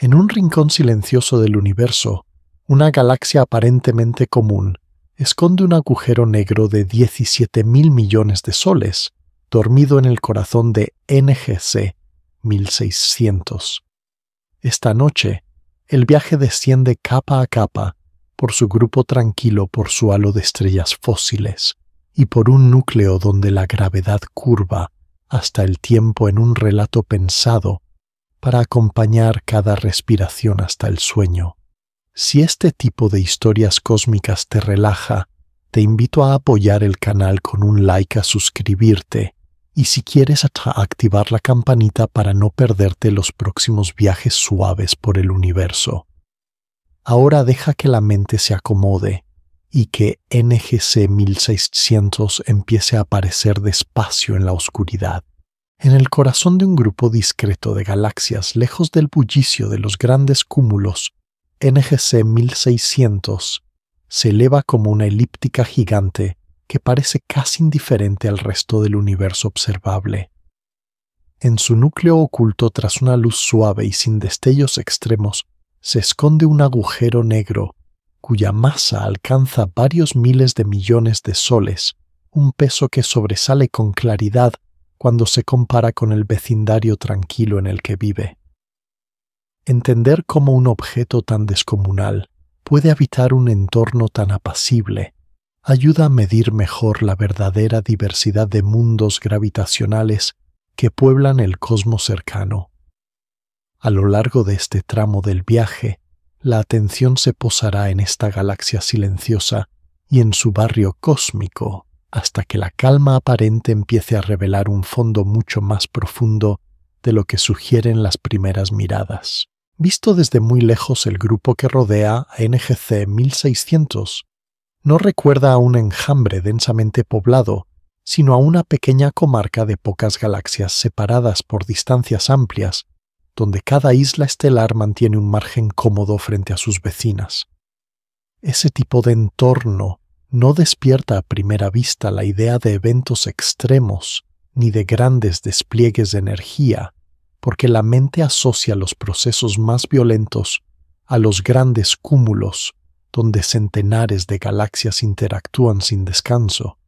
En un rincón silencioso del universo, una galaxia aparentemente común esconde un agujero negro de 17.000 millones de soles, dormido en el corazón de NGC 1600. Esta noche, el viaje desciende capa a capa por su grupo tranquilo, por su halo de estrellas fósiles y por un núcleo donde la gravedad curva hasta el tiempo en un relato pensado para acompañar cada respiración hasta el sueño. Si este tipo de historias cósmicas te relaja, te invito a apoyar el canal con un like, a suscribirte y si quieres activar la campanita para no perderte los próximos viajes suaves por el universo. Ahora deja que la mente se acomode y que NGC 1600 empiece a aparecer despacio en la oscuridad. En el corazón de un grupo discreto de galaxias, lejos del bullicio de los grandes cúmulos, NGC 1600 se eleva como una elíptica gigante que parece casi indiferente al resto del universo observable. En su núcleo oculto, tras una luz suave y sin destellos extremos, se esconde un agujero negro cuya masa alcanza varios miles de millones de soles, un peso que sobresale con claridad cuando se compara con el vecindario tranquilo en el que vive. Entender cómo un objeto tan descomunal puede habitar un entorno tan apacible ayuda a medir mejor la verdadera diversidad de mundos gravitacionales que pueblan el cosmos cercano. A lo largo de este tramo del viaje, la atención se posará en esta galaxia silenciosa y en su barrio cósmico, hasta que la calma aparente empiece a revelar un fondo mucho más profundo de lo que sugieren las primeras miradas. Visto desde muy lejos, el grupo que rodea a NGC 1600 no recuerda a un enjambre densamente poblado, sino a una pequeña comarca de pocas galaxias separadas por distancias amplias, donde cada isla estelar mantiene un margen cómodo frente a sus vecinas. Ese tipo de entorno no despierta a primera vista la idea de eventos extremos ni de grandes despliegues de energía, porque la mente asocia los procesos más violentos a los grandes cúmulos donde centenares de galaxias interactúan sin descanso.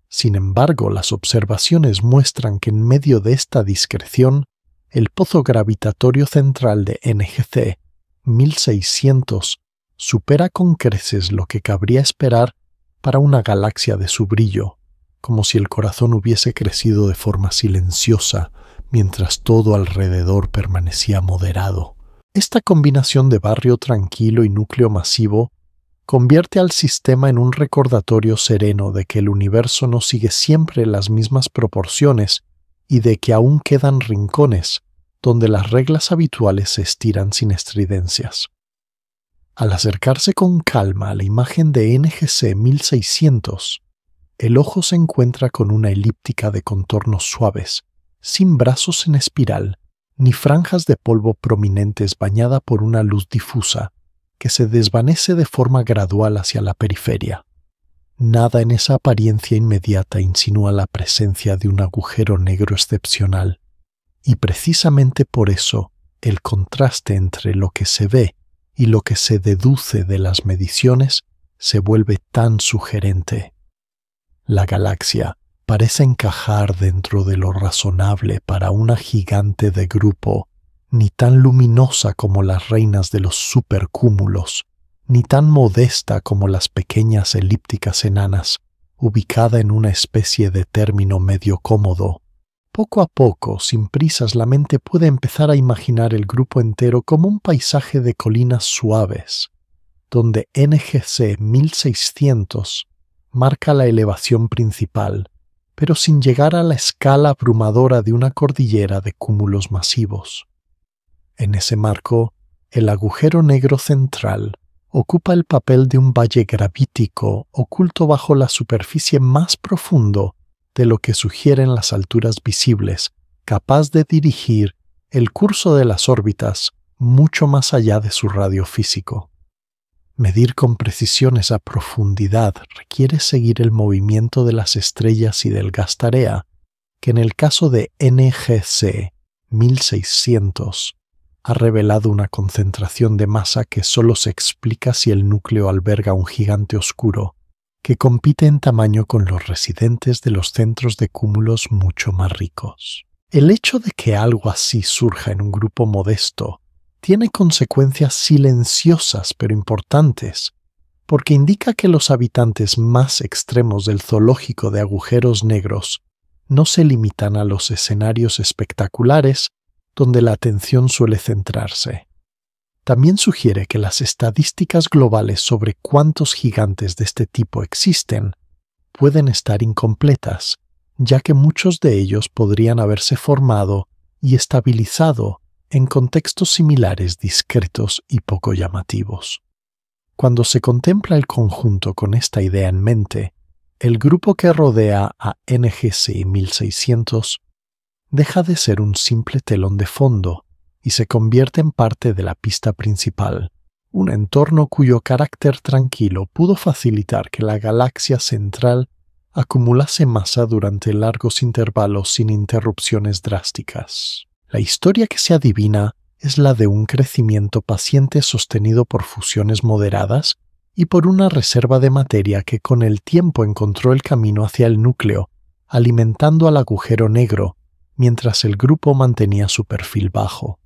Sin embargo, las observaciones muestran que en medio de esta discreción, el pozo gravitatorio central de NGC 1600 supera con creces lo que cabría esperar para una galaxia de su brillo, como si el corazón hubiese crecido de forma silenciosa mientras todo alrededor permanecía moderado. Esta combinación de barrio tranquilo y núcleo masivo convierte al sistema en un recordatorio sereno de que el universo no sigue siempre las mismas proporciones y de que aún quedan rincones donde las reglas habituales se estiran sin estridencias. Al acercarse con calma a la imagen de NGC 1600, el ojo se encuentra con una elíptica de contornos suaves, sin brazos en espiral, ni franjas de polvo prominentes, bañada por una luz difusa que se desvanece de forma gradual hacia la periferia. Nada en esa apariencia inmediata insinúa la presencia de un agujero negro excepcional, y precisamente por eso el contraste entre lo que se ve y lo que se deduce de las mediciones se vuelve tan sugerente. La galaxia parece encajar dentro de lo razonable para una gigante de grupo, ni tan luminosa como las reinas de los supercúmulos, ni tan modesta como las pequeñas elípticas enanas, ubicada en una especie de término medio cómodo. Poco a poco, sin prisas, la mente puede empezar a imaginar el grupo entero como un paisaje de colinas suaves, donde NGC 1600 marca la elevación principal, pero sin llegar a la escala abrumadora de una cordillera de cúmulos masivos. En ese marco, el agujero negro central ocupa el papel de un valle gravítico oculto bajo la superficie más profundo de lo que sugieren las alturas visibles, capaz de dirigir el curso de las órbitas mucho más allá de su radio físico. Medir con precisión esa profundidad requiere seguir el movimiento de las estrellas y del gas tarea, que en el caso de NGC 1600 ha revelado una concentración de masa que solo se explica si el núcleo alberga un gigante oscuro que compite en tamaño con los residentes de los centros de cúmulos mucho más ricos. El hecho de que algo así surja en un grupo modesto tiene consecuencias silenciosas pero importantes, porque indica que los habitantes más extremos del zoológico de agujeros negros no se limitan a los escenarios espectaculares donde la atención suele centrarse. También sugiere que las estadísticas globales sobre cuántos gigantes de este tipo existen pueden estar incompletas, ya que muchos de ellos podrían haberse formado y estabilizado en contextos similares discretos y poco llamativos. Cuando se contempla el conjunto con esta idea en mente, el grupo que rodea a NGC 1600 deja de ser un simple telón de fondo y se convierte en parte de la pista principal, un entorno cuyo carácter tranquilo pudo facilitar que la galaxia central acumulase masa durante largos intervalos sin interrupciones drásticas. La historia que se adivina es la de un crecimiento paciente sostenido por fusiones moderadas y por una reserva de materia que con el tiempo encontró el camino hacia el núcleo, alimentando al agujero negro, mientras el grupo mantenía su perfil bajo.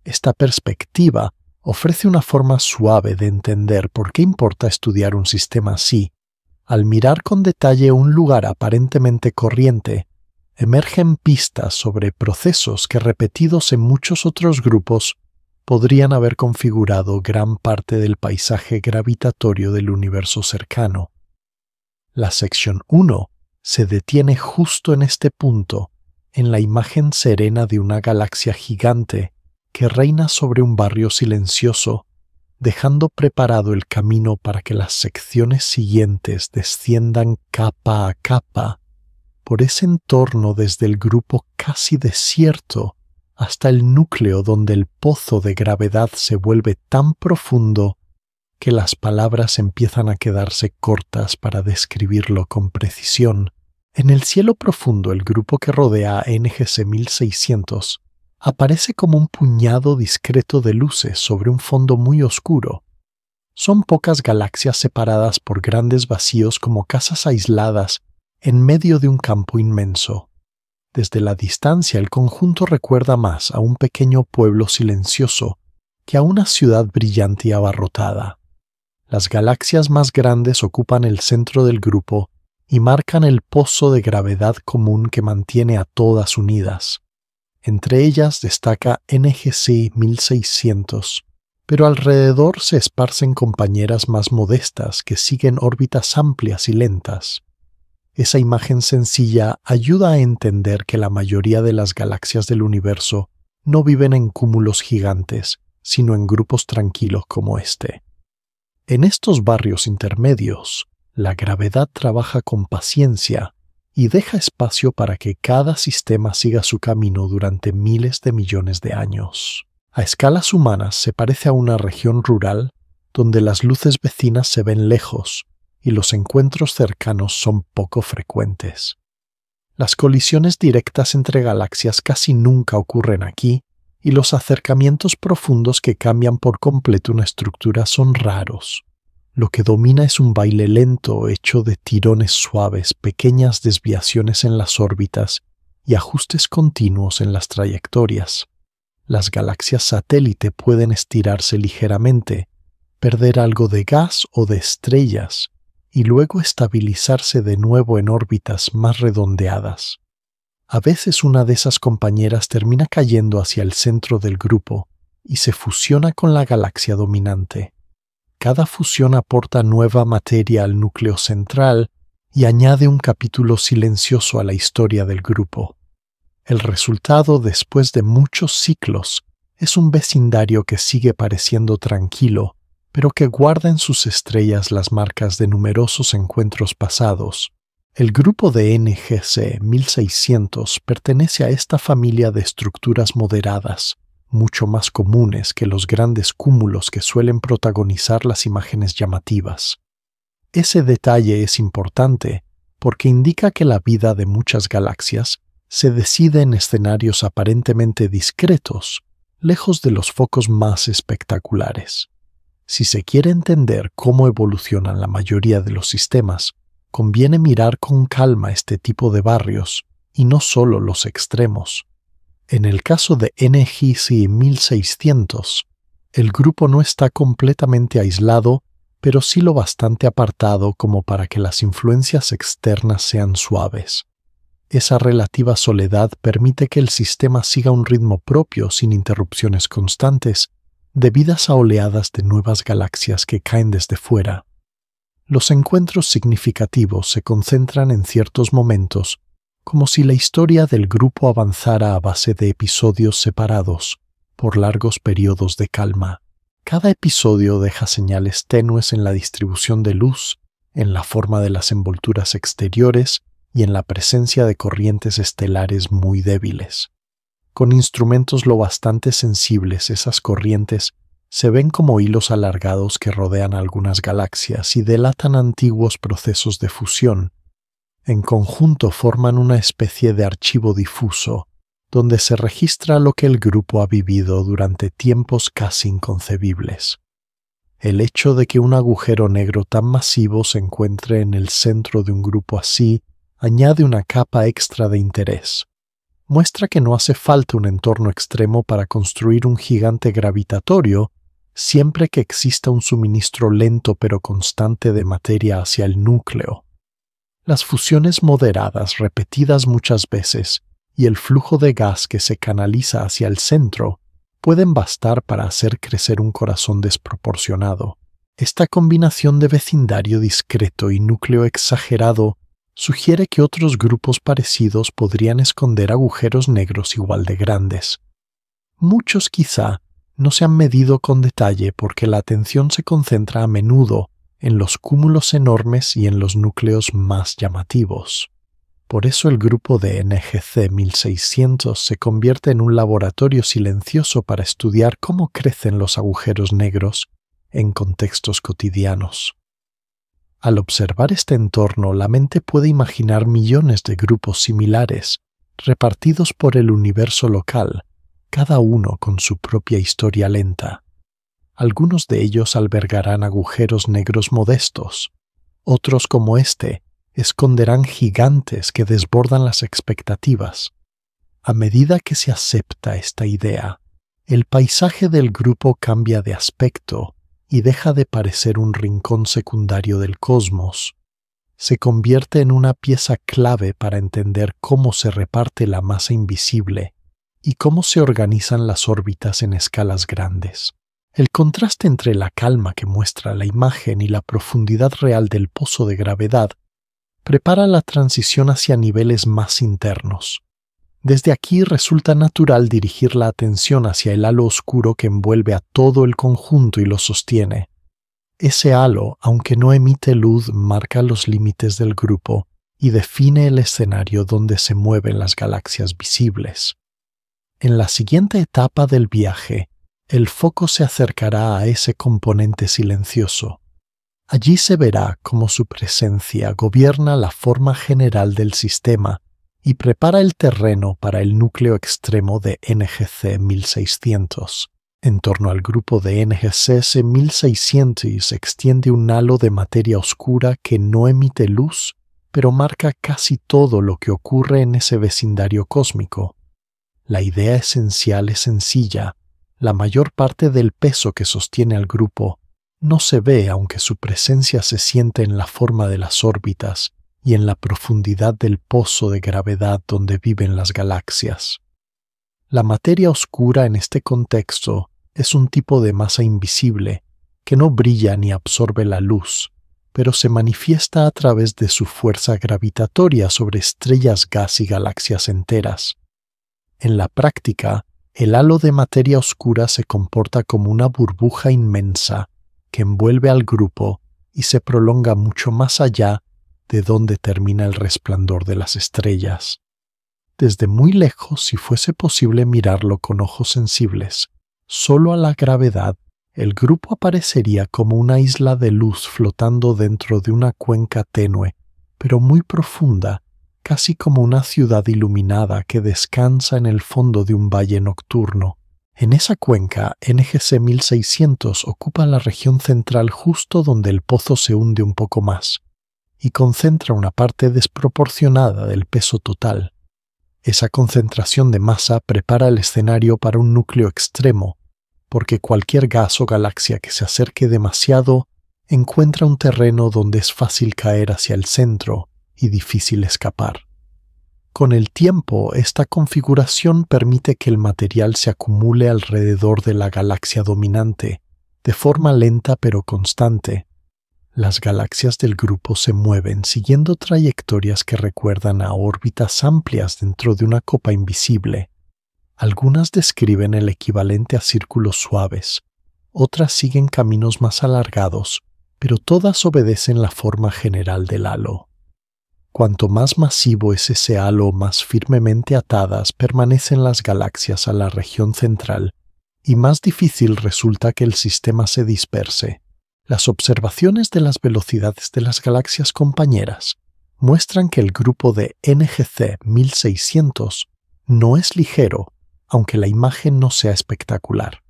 Esta perspectiva ofrece una forma suave de entender por qué importa estudiar un sistema así. Al mirar con detalle un lugar aparentemente corriente, emergen pistas sobre procesos que repetidos en muchos otros grupos podrían haber configurado gran parte del paisaje gravitatorio del universo cercano. La sección 1 se detiene justo en este punto, en la imagen serena de una galaxia gigante que reina sobre un barrio silencioso, dejando preparado el camino para que las secciones siguientes desciendan capa a capa por ese entorno desde el grupo casi desierto hasta el núcleo donde el pozo de gravedad se vuelve tan profundo que las palabras empiezan a quedarse cortas para describirlo con precisión. En el cielo profundo, el grupo que rodea a NGC 1600 aparece como un puñado discreto de luces sobre un fondo muy oscuro. Son pocas galaxias separadas por grandes vacíos como casas aisladas en medio de un campo inmenso. Desde la distancia, el conjunto recuerda más a un pequeño pueblo silencioso que a una ciudad brillante y abarrotada. Las galaxias más grandes ocupan el centro del grupo y marcan el pozo de gravedad común que mantiene a todas unidas. Entre ellas destaca NGC 1600, pero alrededor se esparcen compañeras más modestas que siguen órbitas amplias y lentas. Esa imagen sencilla ayuda a entender que la mayoría de las galaxias del universo no viven en cúmulos gigantes, sino en grupos tranquilos como este. En estos barrios intermedios, la gravedad trabaja con paciencia y deja espacio para que cada sistema siga su camino durante miles de millones de años. A escalas humanas se parece a una región rural donde las luces vecinas se ven lejos y los encuentros cercanos son poco frecuentes. Las colisiones directas entre galaxias casi nunca ocurren aquí y los acercamientos profundos que cambian por completo una estructura son raros. Lo que domina es un baile lento hecho de tirones suaves, pequeñas desviaciones en las órbitas y ajustes continuos en las trayectorias. Las galaxias satélite pueden estirarse ligeramente, perder algo de gas o de estrellas y luego estabilizarse de nuevo en órbitas más redondeadas. A veces una de esas compañeras termina cayendo hacia el centro del grupo y se fusiona con la galaxia dominante. Cada fusión aporta nueva materia al núcleo central y añade un capítulo silencioso a la historia del grupo. El resultado, después de muchos ciclos, es un vecindario que sigue pareciendo tranquilo, pero que guarda en sus estrellas las marcas de numerosos encuentros pasados. El grupo de NGC 1600 pertenece a esta familia de estructuras moderadas, mucho más comunes que los grandes cúmulos que suelen protagonizar las imágenes llamativas. Ese detalle es importante porque indica que la vida de muchas galaxias se decide en escenarios aparentemente discretos, lejos de los focos más espectaculares. Si se quiere entender cómo evolucionan la mayoría de los sistemas, conviene mirar con calma este tipo de barrios y no solo los extremos. En el caso de NGC 1600, el grupo no está completamente aislado, pero sí lo bastante apartado como para que las influencias externas sean suaves. Esa relativa soledad permite que el sistema siga un ritmo propio sin interrupciones constantes, debidas a oleadas de nuevas galaxias que caen desde fuera. Los encuentros significativos se concentran en ciertos momentos, como si la historia del grupo avanzara a base de episodios separados, por largos periodos de calma. Cada episodio deja señales tenues en la distribución de luz, en la forma de las envolturas exteriores y en la presencia de corrientes estelares muy débiles. Con instrumentos lo bastante sensibles, esas corrientes se ven como hilos alargados que rodean algunas galaxias y delatan antiguos procesos de fusión. En conjunto forman una especie de archivo difuso, donde se registra lo que el grupo ha vivido durante tiempos casi inconcebibles. El hecho de que un agujero negro tan masivo se encuentre en el centro de un grupo así añade una capa extra de interés. Muestra que no hace falta un entorno extremo para construir un gigante gravitatorio siempre que exista un suministro lento pero constante de materia hacia el núcleo. Las fusiones moderadas repetidas muchas veces y el flujo de gas que se canaliza hacia el centro pueden bastar para hacer crecer un corazón desproporcionado. Esta combinación de vecindario discreto y núcleo exagerado sugiere que otros grupos parecidos podrían esconder agujeros negros igual de grandes. Muchos quizá no se han medido con detalle porque la atención se concentra a menudo en los cúmulos enormes y en los núcleos más llamativos. Por eso el grupo de NGC 1600 se convierte en un laboratorio silencioso para estudiar cómo crecen los agujeros negros en contextos cotidianos. Al observar este entorno, la mente puede imaginar millones de grupos similares, repartidos por el universo local, cada uno con su propia historia lenta. Algunos de ellos albergarán agujeros negros modestos, otros como este esconderán gigantes que desbordan las expectativas. A medida que se acepta esta idea, el paisaje del grupo cambia de aspecto y deja de parecer un rincón secundario del cosmos. Se convierte en una pieza clave para entender cómo se reparte la masa invisible y cómo se organizan las órbitas en escalas grandes. El contraste entre la calma que muestra la imagen y la profundidad real del pozo de gravedad prepara la transición hacia niveles más internos. Desde aquí resulta natural dirigir la atención hacia el halo oscuro que envuelve a todo el conjunto y lo sostiene. Ese halo, aunque no emite luz, marca los límites del grupo y define el escenario donde se mueven las galaxias visibles. En la siguiente etapa del viaje, el foco se acercará a ese componente silencioso. Allí se verá cómo su presencia gobierna la forma general del sistema y prepara el terreno para el núcleo extremo de NGC 1600. En torno al grupo de NGC 1600 se extiende un halo de materia oscura que no emite luz, pero marca casi todo lo que ocurre en ese vecindario cósmico. La idea esencial es sencilla. La mayor parte del peso que sostiene al grupo no se ve, aunque su presencia se siente en la forma de las órbitas y en la profundidad del pozo de gravedad donde viven las galaxias. La materia oscura en este contexto es un tipo de masa invisible que no brilla ni absorbe la luz, pero se manifiesta a través de su fuerza gravitatoria sobre estrellas gas y galaxias enteras. En la práctica, el halo de materia oscura se comporta como una burbuja inmensa que envuelve al grupo y se prolonga mucho más allá de donde termina el resplandor de las estrellas. Desde muy lejos, si fuese posible mirarlo con ojos sensibles, solo a la gravedad, el grupo aparecería como una isla de luz flotando dentro de una cuenca tenue, pero muy profunda, casi como una ciudad iluminada que descansa en el fondo de un valle nocturno. En esa cuenca, NGC 1600 ocupa la región central justo donde el pozo se hunde un poco más y concentra una parte desproporcionada del peso total. Esa concentración de masa prepara el escenario para un núcleo extremo, porque cualquier gas o galaxia que se acerque demasiado encuentra un terreno donde es fácil caer hacia el centro y difícil escapar. Con el tiempo, esta configuración permite que el material se acumule alrededor de la galaxia dominante, de forma lenta pero constante. Las galaxias del grupo se mueven siguiendo trayectorias que recuerdan a órbitas amplias dentro de una copa invisible. Algunas describen el equivalente a círculos suaves, otras siguen caminos más alargados, pero todas obedecen la forma general del halo. Cuanto más masivo es ese halo, más firmemente atadas permanecen las galaxias a la región central, y más difícil resulta que el sistema se disperse. Las observaciones de las velocidades de las galaxias compañeras muestran que el grupo de NGC 1600 no es ligero, aunque la imagen no sea espectacular.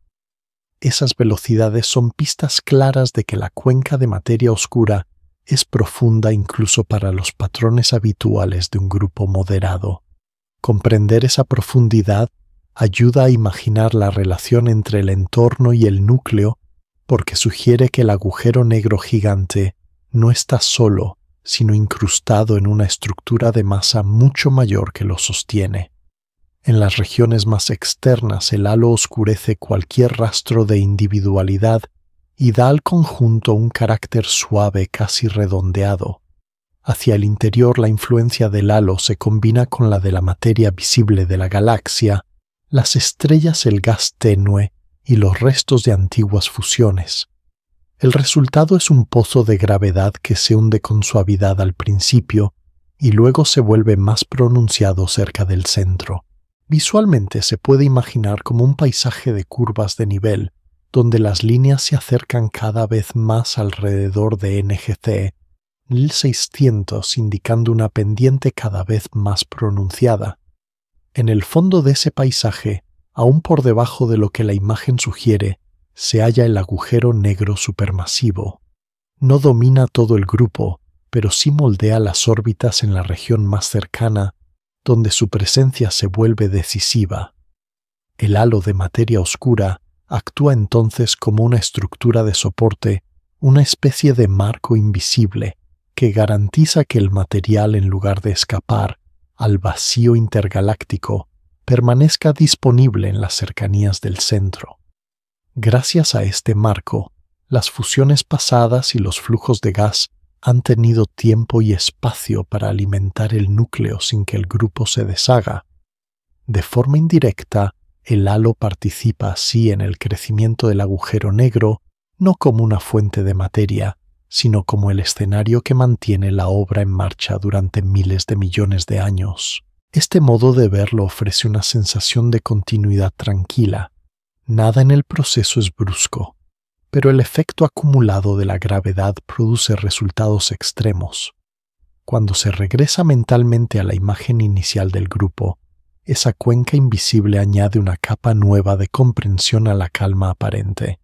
Esas velocidades son pistas claras de que la cuenca de materia oscura es profunda incluso para los patrones habituales de un grupo moderado. Comprender esa profundidad ayuda a imaginar la relación entre el entorno y el núcleo, porque sugiere que el agujero negro gigante no está solo, sino incrustado en una estructura de masa mucho mayor que lo sostiene. En las regiones más externas, el halo oscurece cualquier rastro de individualidad y da al conjunto un carácter suave casi redondeado. Hacia el interior, la influencia del halo se combina con la de la materia visible de la galaxia, las estrellas, el gas tenue y los restos de antiguas fusiones. El resultado es un pozo de gravedad que se hunde con suavidad al principio y luego se vuelve más pronunciado cerca del centro. Visualmente se puede imaginar como un paisaje de curvas de nivel, donde las líneas se acercan cada vez más alrededor de NGC 1600, indicando una pendiente cada vez más pronunciada. En el fondo de ese paisaje, aún por debajo de lo que la imagen sugiere, se halla el agujero negro supermasivo. No domina todo el grupo, pero sí moldea las órbitas en la región más cercana, donde su presencia se vuelve decisiva. El halo de materia oscura actúa entonces como una estructura de soporte, una especie de marco invisible que garantiza que el material, en lugar de escapar al vacío intergaláctico, permanezca disponible en las cercanías del centro. Gracias a este marco, las fusiones pasadas y los flujos de gas han tenido tiempo y espacio para alimentar el núcleo sin que el grupo se deshaga. De forma indirecta, el halo participa así en el crecimiento del agujero negro, no como una fuente de materia, sino como el escenario que mantiene la obra en marcha durante miles de millones de años. Este modo de verlo ofrece una sensación de continuidad tranquila. Nada en el proceso es brusco, pero el efecto acumulado de la gravedad produce resultados extremos. Cuando se regresa mentalmente a la imagen inicial del grupo, esa cuenca invisible añade una capa nueva de comprensión a la calma aparente.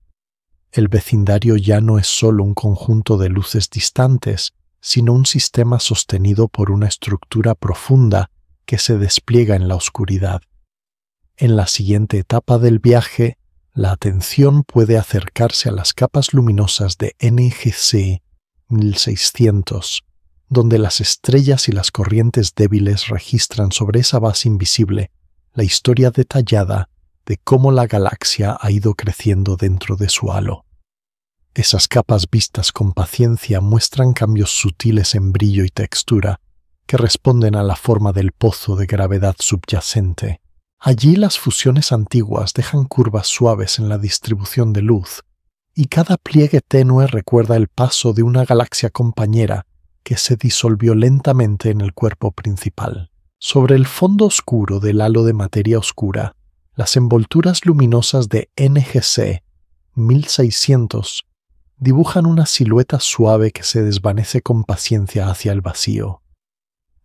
El vecindario ya no es solo un conjunto de luces distantes, sino un sistema sostenido por una estructura profunda que se despliega en la oscuridad. En la siguiente etapa del viaje, la atención puede acercarse a las capas luminosas de NGC 1600, donde las estrellas y las corrientes débiles registran sobre esa base invisible la historia detallada de cómo la galaxia ha ido creciendo dentro de su halo. Esas capas vistas con paciencia muestran cambios sutiles en brillo y textura que responden a la forma del pozo de gravedad subyacente. Allí las fusiones antiguas dejan curvas suaves en la distribución de luz, y cada pliegue tenue recuerda el paso de una galaxia compañera que se disolvió lentamente en el cuerpo principal. Sobre el fondo oscuro del halo de materia oscura, las envolturas luminosas de NGC 1600 dibujan una silueta suave que se desvanece con paciencia hacia el vacío.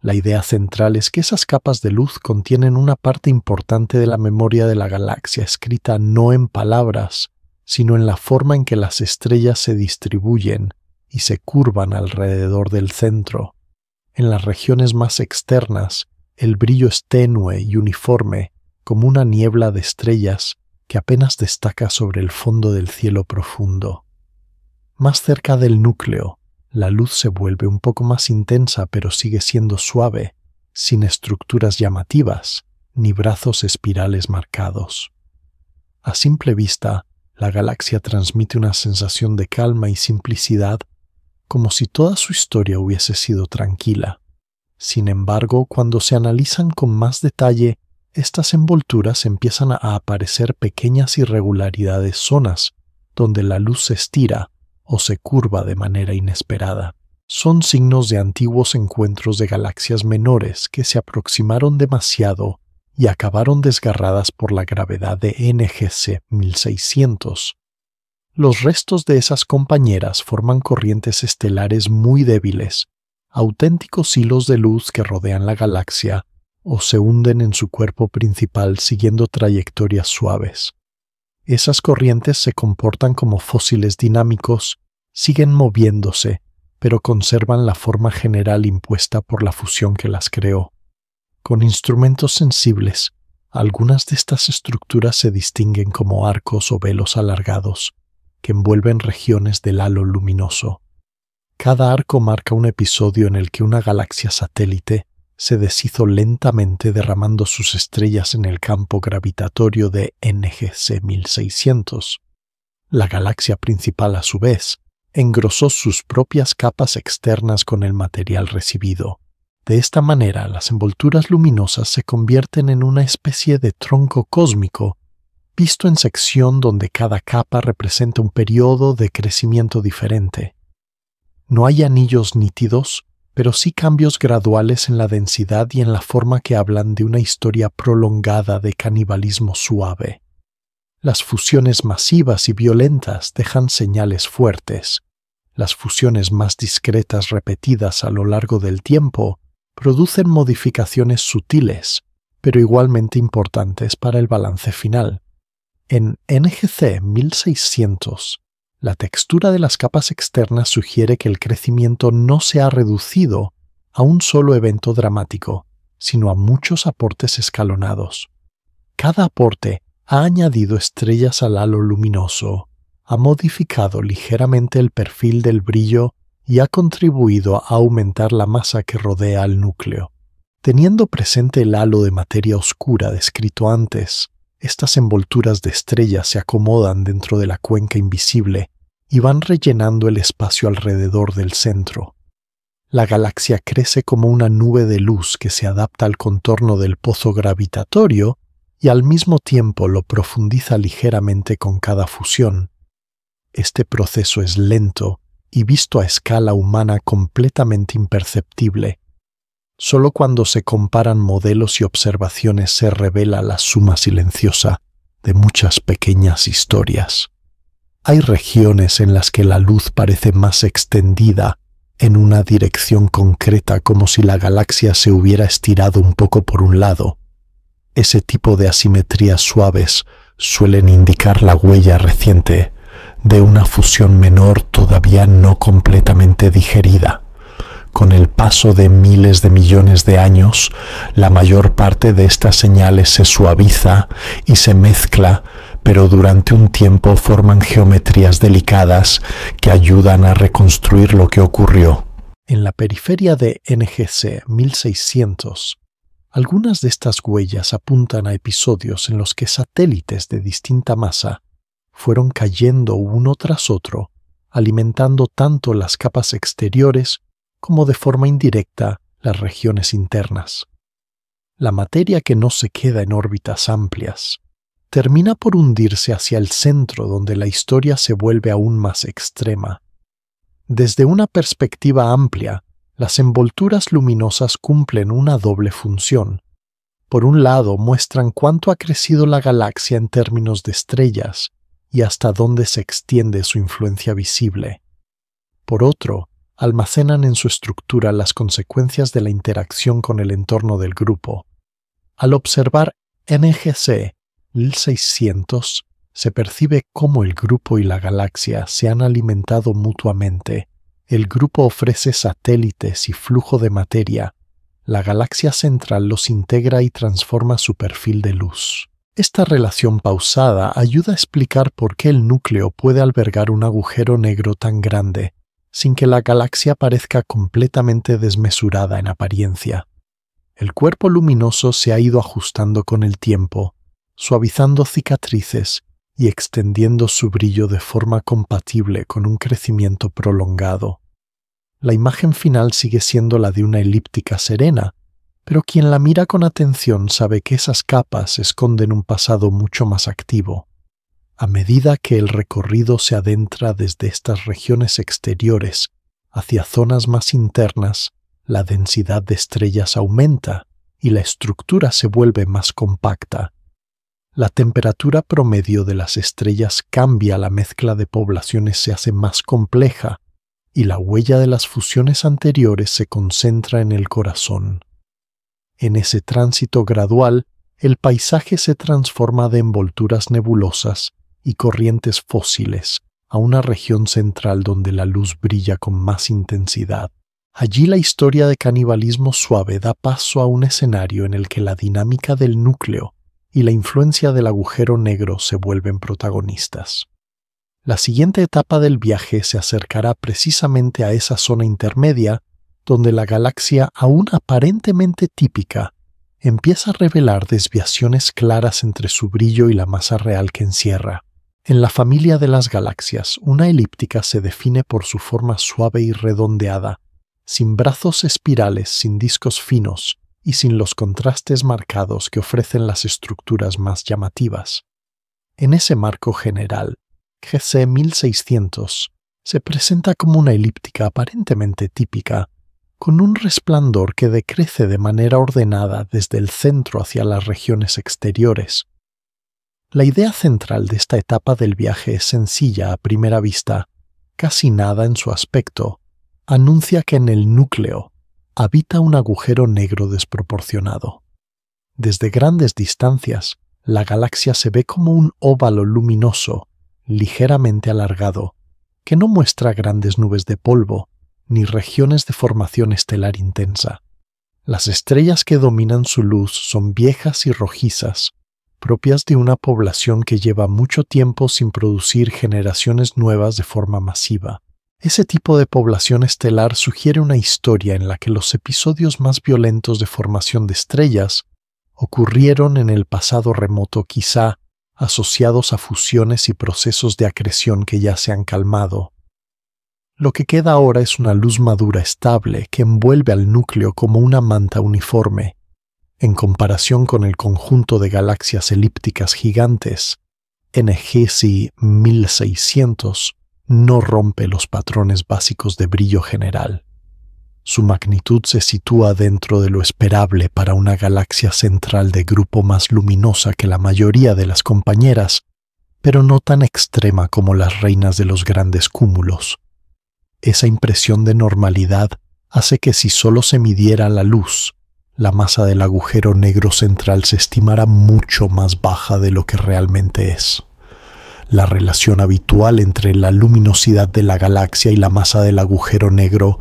La idea central es que esas capas de luz contienen una parte importante de la memoria de la galaxia, escrita no en palabras, sino en la forma en que las estrellas se distribuyen y se curvan alrededor del centro. En las regiones más externas, el brillo es tenue y uniforme, como una niebla de estrellas que apenas destaca sobre el fondo del cielo profundo. Más cerca del núcleo, la luz se vuelve un poco más intensa, pero sigue siendo suave, sin estructuras llamativas ni brazos espirales marcados. A simple vista, la galaxia transmite una sensación de calma y simplicidad, como si toda su historia hubiese sido tranquila. Sin embargo, cuando se analizan con más detalle, estas envolturas empiezan a aparecer pequeñas irregularidades, zonas donde la luz se estira o se curva de manera inesperada. Son signos de antiguos encuentros de galaxias menores que se aproximaron demasiado y acabaron desgarradas por la gravedad de NGC 1600. Los restos de esas compañeras forman corrientes estelares muy débiles, auténticos hilos de luz que rodean la galaxia o se hunden en su cuerpo principal siguiendo trayectorias suaves. Esas corrientes se comportan como fósiles dinámicos, siguen moviéndose, pero conservan la forma general impuesta por la fusión que las creó. Con instrumentos sensibles, algunas de estas estructuras se distinguen como arcos o velos alargados, que envuelven regiones del halo luminoso. Cada arco marca un episodio en el que una galaxia satélite se deshizo lentamente derramando sus estrellas en el campo gravitatorio de NGC 1600. La galaxia principal, a su vez, engrosó sus propias capas externas con el material recibido. De esta manera, las envolturas luminosas se convierten en una especie de tronco cósmico, visto en sección donde cada capa representa un periodo de crecimiento diferente. No hay anillos nítidos, pero sí cambios graduales en la densidad y en la forma que hablan de una historia prolongada de canibalismo suave. Las fusiones masivas y violentas dejan señales fuertes. Las fusiones más discretas repetidas a lo largo del tiempo producen modificaciones sutiles, pero igualmente importantes para el balance final. En NGC 1600, la textura de las capas externas sugiere que el crecimiento no se ha reducido a un solo evento dramático, sino a muchos aportes escalonados. Cada aporte ha añadido estrellas al halo luminoso, ha modificado ligeramente el perfil del brillo y ha contribuido a aumentar la masa que rodea al núcleo. Teniendo presente el halo de materia oscura descrito antes, estas envolturas de estrellas se acomodan dentro de la cuenca invisible y van rellenando el espacio alrededor del centro. La galaxia crece como una nube de luz que se adapta al contorno del pozo gravitatorio y al mismo tiempo lo profundiza ligeramente con cada fusión. Este proceso es lento y visto a escala humana completamente imperceptible. Solo cuando se comparan modelos y observaciones se revela la suma silenciosa de muchas pequeñas historias. Hay regiones en las que la luz parece más extendida en una dirección concreta, como si la galaxia se hubiera estirado un poco por un lado. Ese tipo de asimetrías suaves suelen indicar la huella reciente de una fusión menor todavía no completamente digerida. Con el paso de miles de millones de años, la mayor parte de estas señales se suaviza y se mezcla, pero durante un tiempo forman geometrías delicadas que ayudan a reconstruir lo que ocurrió. En la periferia de NGC 1600, algunas de estas huellas apuntan a episodios en los que satélites de distinta masa fueron cayendo uno tras otro, alimentando tanto las capas exteriores como de forma indirecta las regiones internas. La materia que no se queda en órbitas amplias termina por hundirse hacia el centro, donde la historia se vuelve aún más extrema. Desde una perspectiva amplia, las envolturas luminosas cumplen una doble función. Por un lado, muestran cuánto ha crecido la galaxia en términos de estrellas y hasta dónde se extiende su influencia visible. Por otro, almacenan en su estructura las consecuencias de la interacción con el entorno del grupo. Al observar NGC 1600, se percibe cómo el grupo y la galaxia se han alimentado mutuamente. El grupo ofrece satélites y flujo de materia. La galaxia central los integra y transforma su perfil de luz. Esta relación pausada ayuda a explicar por qué el núcleo puede albergar un agujero negro tan grande, sin que la galaxia parezca completamente desmesurada en apariencia. El cuerpo luminoso se ha ido ajustando con el tiempo, suavizando cicatrices y extendiendo su brillo de forma compatible con un crecimiento prolongado. La imagen final sigue siendo la de una elíptica serena, pero quien la mira con atención sabe que esas capas esconden un pasado mucho más activo. A medida que el recorrido se adentra desde estas regiones exteriores hacia zonas más internas, la densidad de estrellas aumenta y la estructura se vuelve más compacta. La temperatura promedio de las estrellas cambia, la mezcla de poblaciones se hace más compleja y la huella de las fusiones anteriores se concentra en el corazón. En ese tránsito gradual, el paisaje se transforma de envolturas nebulosas y corrientes fósiles a una región central donde la luz brilla con más intensidad. Allí la historia de canibalismo suave da paso a un escenario en el que la dinámica del núcleo y la influencia del agujero negro se vuelven protagonistas. La siguiente etapa del viaje se acercará precisamente a esa zona intermedia donde la galaxia, aún aparentemente típica, empieza a revelar desviaciones claras entre su brillo y la masa real que encierra. En la familia de las galaxias, una elíptica se define por su forma suave y redondeada, sin brazos espirales, sin discos finos y sin los contrastes marcados que ofrecen las estructuras más llamativas. En ese marco general, GC 1600 se presenta como una elíptica aparentemente típica, con un resplandor que decrece de manera ordenada desde el centro hacia las regiones exteriores. La idea central de esta etapa del viaje es sencilla a primera vista. Casi nada en su aspecto anuncia que en el núcleo habita un agujero negro desproporcionado. Desde grandes distancias, la galaxia se ve como un óvalo luminoso, ligeramente alargado, que no muestra grandes nubes de polvo, ni regiones de formación estelar intensa. Las estrellas que dominan su luz son viejas y rojizas, propias de una población que lleva mucho tiempo sin producir generaciones nuevas de forma masiva. Ese tipo de población estelar sugiere una historia en la que los episodios más violentos de formación de estrellas ocurrieron en el pasado remoto, quizá asociados a fusiones y procesos de acreción que ya se han calmado. Lo que queda ahora es una luz madura estable que envuelve al núcleo como una manta uniforme. En comparación con el conjunto de galaxias elípticas gigantes, NGC 1600 no rompe los patrones básicos de brillo general. Su magnitud se sitúa dentro de lo esperable para una galaxia central de grupo más luminosa que la mayoría de las compañeras, pero no tan extrema como las reinas de los grandes cúmulos. Esa impresión de normalidad hace que si solo se midiera la luz, la masa del agujero negro central se estimara mucho más baja de lo que realmente es. La relación habitual entre la luminosidad de la galaxia y la masa del agujero negro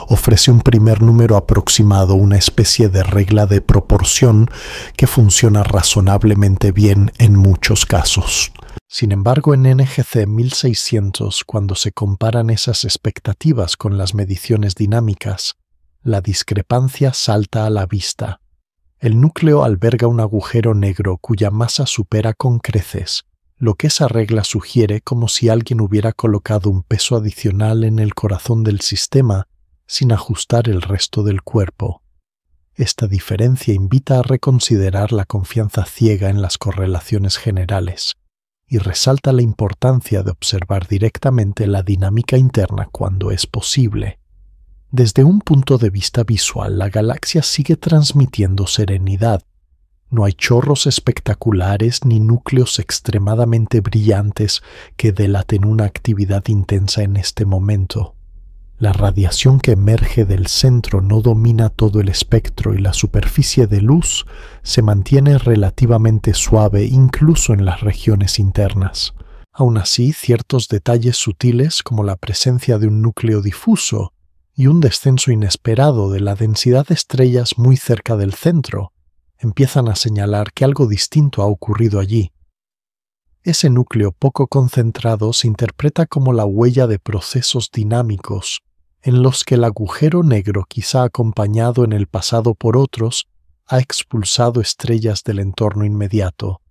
ofrece un primer número aproximado, una especie de regla de proporción que funciona razonablemente bien en muchos casos. Sin embargo, en NGC 1600, cuando se comparan esas expectativas con las mediciones dinámicas, la discrepancia salta a la vista. El núcleo alberga un agujero negro cuya masa supera con creces lo que esa regla sugiere, como si alguien hubiera colocado un peso adicional en el corazón del sistema sin ajustar el resto del cuerpo. Esta diferencia invita a reconsiderar la confianza ciega en las correlaciones generales y resalta la importancia de observar directamente la dinámica interna cuando es posible. Desde un punto de vista visual, la galaxia sigue transmitiendo serenidad. No hay chorros espectaculares ni núcleos extremadamente brillantes que delaten una actividad intensa en este momento. La radiación que emerge del centro no domina todo el espectro y la superficie de luz se mantiene relativamente suave incluso en las regiones internas. Aún así, ciertos detalles sutiles como la presencia de un núcleo difuso y un descenso inesperado de la densidad de estrellas muy cerca del centro empiezan a señalar que algo distinto ha ocurrido allí. Ese núcleo poco concentrado se interpreta como la huella de procesos dinámicos en los que el agujero negro, quizá acompañado en el pasado por otros, ha expulsado estrellas del entorno inmediato.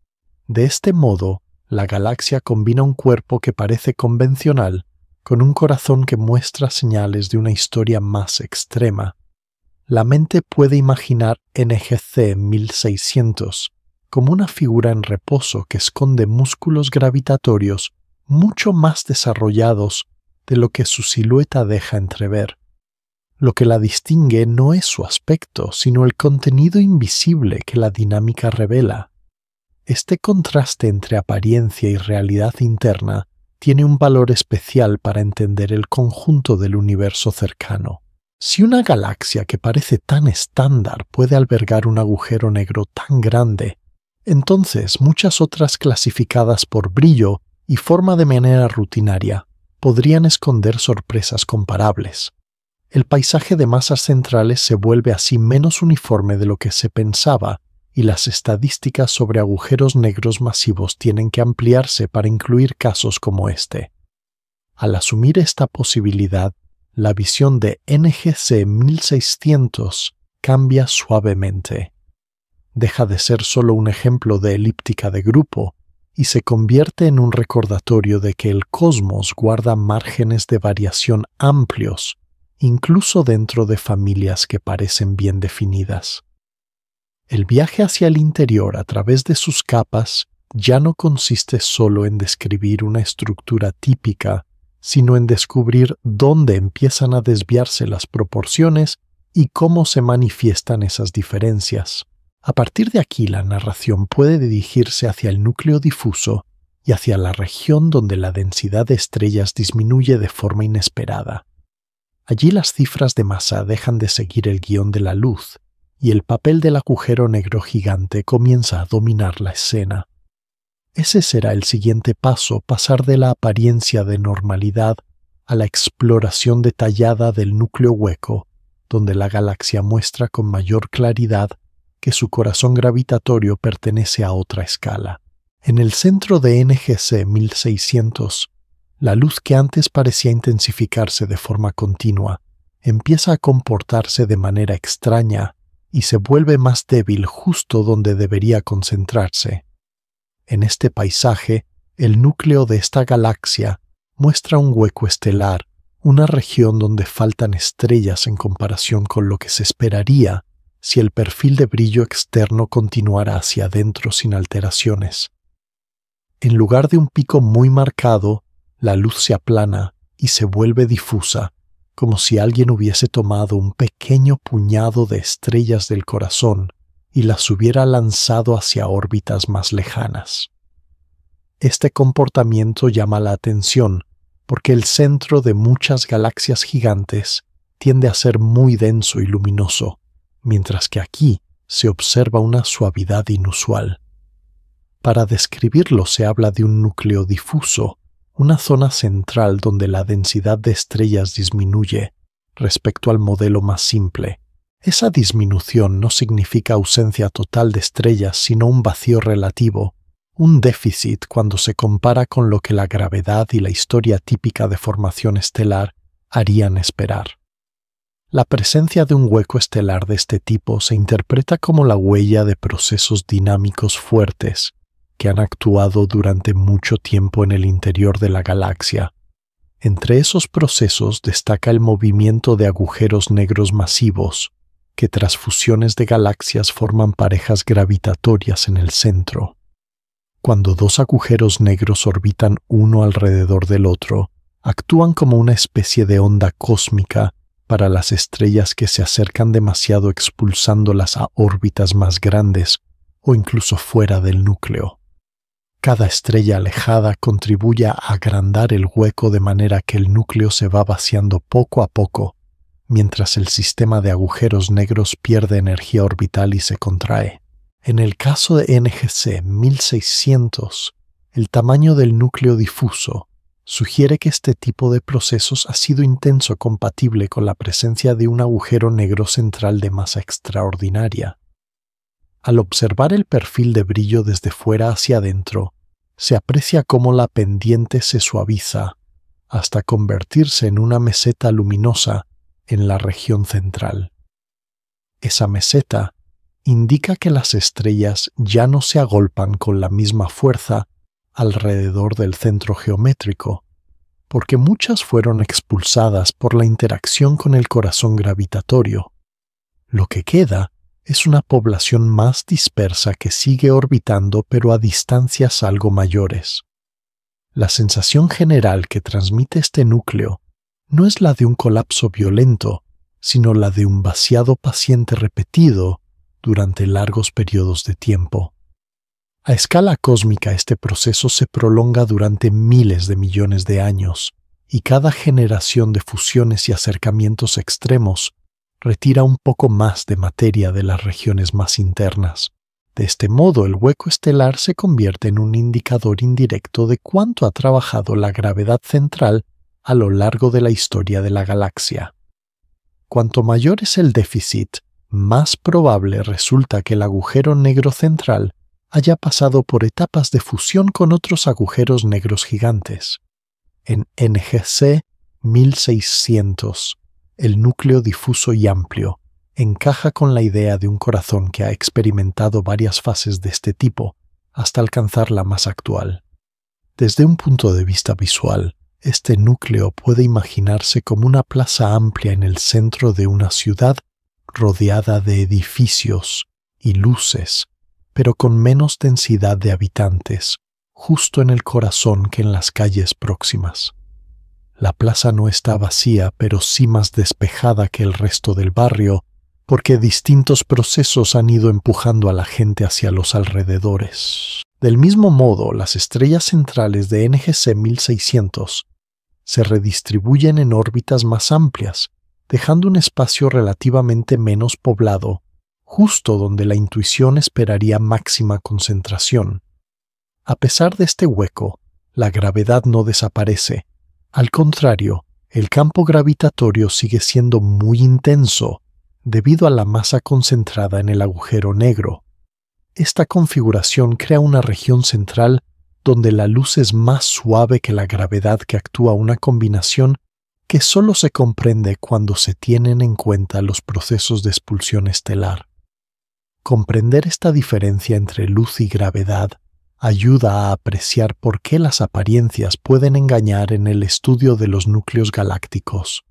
De este modo, la galaxia combina un cuerpo que parece convencional con un corazón que muestra señales de una historia más extrema. La mente puede imaginar NGC 1600 como una figura en reposo que esconde músculos gravitatorios mucho más desarrollados de lo que su silueta deja entrever. Lo que la distingue no es su aspecto, sino el contenido invisible que la dinámica revela. Este contraste entre apariencia y realidad interna tiene un valor especial para entender el conjunto del universo cercano. Si una galaxia que parece tan estándar puede albergar un agujero negro tan grande, entonces muchas otras clasificadas por brillo y forma de manera rutinaria podrían esconder sorpresas comparables. El paisaje de masas centrales se vuelve así menos uniforme de lo que se pensaba y las estadísticas sobre agujeros negros masivos tienen que ampliarse para incluir casos como este. Al asumir esta posibilidad, la visión de NGC 1600 cambia suavemente. Deja de ser solo un ejemplo de elíptica de grupo y se convierte en un recordatorio de que el cosmos guarda márgenes de variación amplios, incluso dentro de familias que parecen bien definidas. El viaje hacia el interior a través de sus capas ya no consiste solo en describir una estructura típica, sino en descubrir dónde empiezan a desviarse las proporciones y cómo se manifiestan esas diferencias. A partir de aquí, la narración puede dirigirse hacia el núcleo difuso y hacia la región donde la densidad de estrellas disminuye de forma inesperada. Allí las cifras de masa dejan de seguir el guión de la luz y el papel del agujero negro gigante comienza a dominar la escena. Ese será el siguiente paso, pasar de la apariencia de normalidad a la exploración detallada del núcleo hueco, donde la galaxia muestra con mayor claridad que su corazón gravitatorio pertenece a otra escala. En el centro de NGC 1600, la luz que antes parecía intensificarse de forma continua empieza a comportarse de manera extraña y se vuelve más débil justo donde debería concentrarse. En este paisaje, el núcleo de esta galaxia muestra un hueco estelar, una región donde faltan estrellas en comparación con lo que se esperaría si el perfil de brillo externo continuara hacia adentro sin alteraciones. En lugar de un pico muy marcado, la luz se aplana y se vuelve difusa, como si alguien hubiese tomado un pequeño puñado de estrellas del corazón y las hubiera lanzado hacia órbitas más lejanas. Este comportamiento llama la atención porque el centro de muchas galaxias gigantes tiende a ser muy denso y luminoso, mientras que aquí se observa una suavidad inusual. Para describirlo se habla de un núcleo difuso, una zona central donde la densidad de estrellas disminuye respecto al modelo más simple. Esa disminución no significa ausencia total de estrellas, sino un vacío relativo, un déficit cuando se compara con lo que la gravedad y la historia típica de formación estelar harían esperar. La presencia de un hueco estelar de este tipo se interpreta como la huella de procesos dinámicos fuertes que han actuado durante mucho tiempo en el interior de la galaxia. Entre esos procesos destaca el movimiento de agujeros negros masivos, que tras fusiones de galaxias forman parejas gravitatorias en el centro. Cuando dos agujeros negros orbitan uno alrededor del otro, actúan como una especie de onda cósmica para las estrellas que se acercan demasiado expulsándolas a órbitas más grandes o incluso fuera del núcleo. Cada estrella alejada contribuye a agrandar el hueco de manera que el núcleo se va vaciando poco a poco, mientras el sistema de agujeros negros pierde energía orbital y se contrae. En el caso de NGC 1600, el tamaño del núcleo difuso sugiere que este tipo de procesos ha sido intenso compatible con la presencia de un agujero negro central de masa extraordinaria. Al observar el perfil de brillo desde fuera hacia adentro, se aprecia cómo la pendiente se suaviza hasta convertirse en una meseta luminosa en la región central. Esa meseta indica que las estrellas ya no se agolpan con la misma fuerza alrededor del centro geométrico, porque muchas fueron expulsadas por la interacción con el corazón gravitatorio. Lo que queda es una población más dispersa que sigue orbitando pero a distancias algo mayores. La sensación general que transmite este núcleo no es la de un colapso violento, sino la de un vaciado paciente repetido durante largos periodos de tiempo. A escala cósmica este proceso se prolonga durante miles de millones de años, y cada generación de fusiones y acercamientos extremos retira un poco más de materia de las regiones más internas. De este modo, el hueco estelar se convierte en un indicador indirecto de cuánto ha trabajado la gravedad central a lo largo de la historia de la galaxia. Cuanto mayor es el déficit, más probable resulta que el agujero negro central haya pasado por etapas de fusión con otros agujeros negros gigantes. En NGC 1600, el núcleo difuso y amplio encaja con la idea de un corazón que ha experimentado varias fases de este tipo hasta alcanzar la más actual. Desde un punto de vista visual, este núcleo puede imaginarse como una plaza amplia en el centro de una ciudad rodeada de edificios y luces, pero con menos densidad de habitantes, justo en el corazón que en las calles próximas. La plaza no está vacía, pero sí más despejada que el resto del barrio, porque distintos procesos han ido empujando a la gente hacia los alrededores. Del mismo modo, las estrellas centrales de NGC 1600 se redistribuyen en órbitas más amplias, dejando un espacio relativamente menos poblado, justo donde la intuición esperaría máxima concentración. A pesar de este hueco, la gravedad no desaparece. Al contrario, el campo gravitatorio sigue siendo muy intenso debido a la masa concentrada en el agujero negro. Esta configuración crea una región central donde la luz es más suave que la gravedad, que actúa una combinación que solo se comprende cuando se tienen en cuenta los procesos de expulsión estelar. Comprender esta diferencia entre luz y gravedad ayuda a apreciar por qué las apariencias pueden engañar en el estudio de los núcleos galácticos.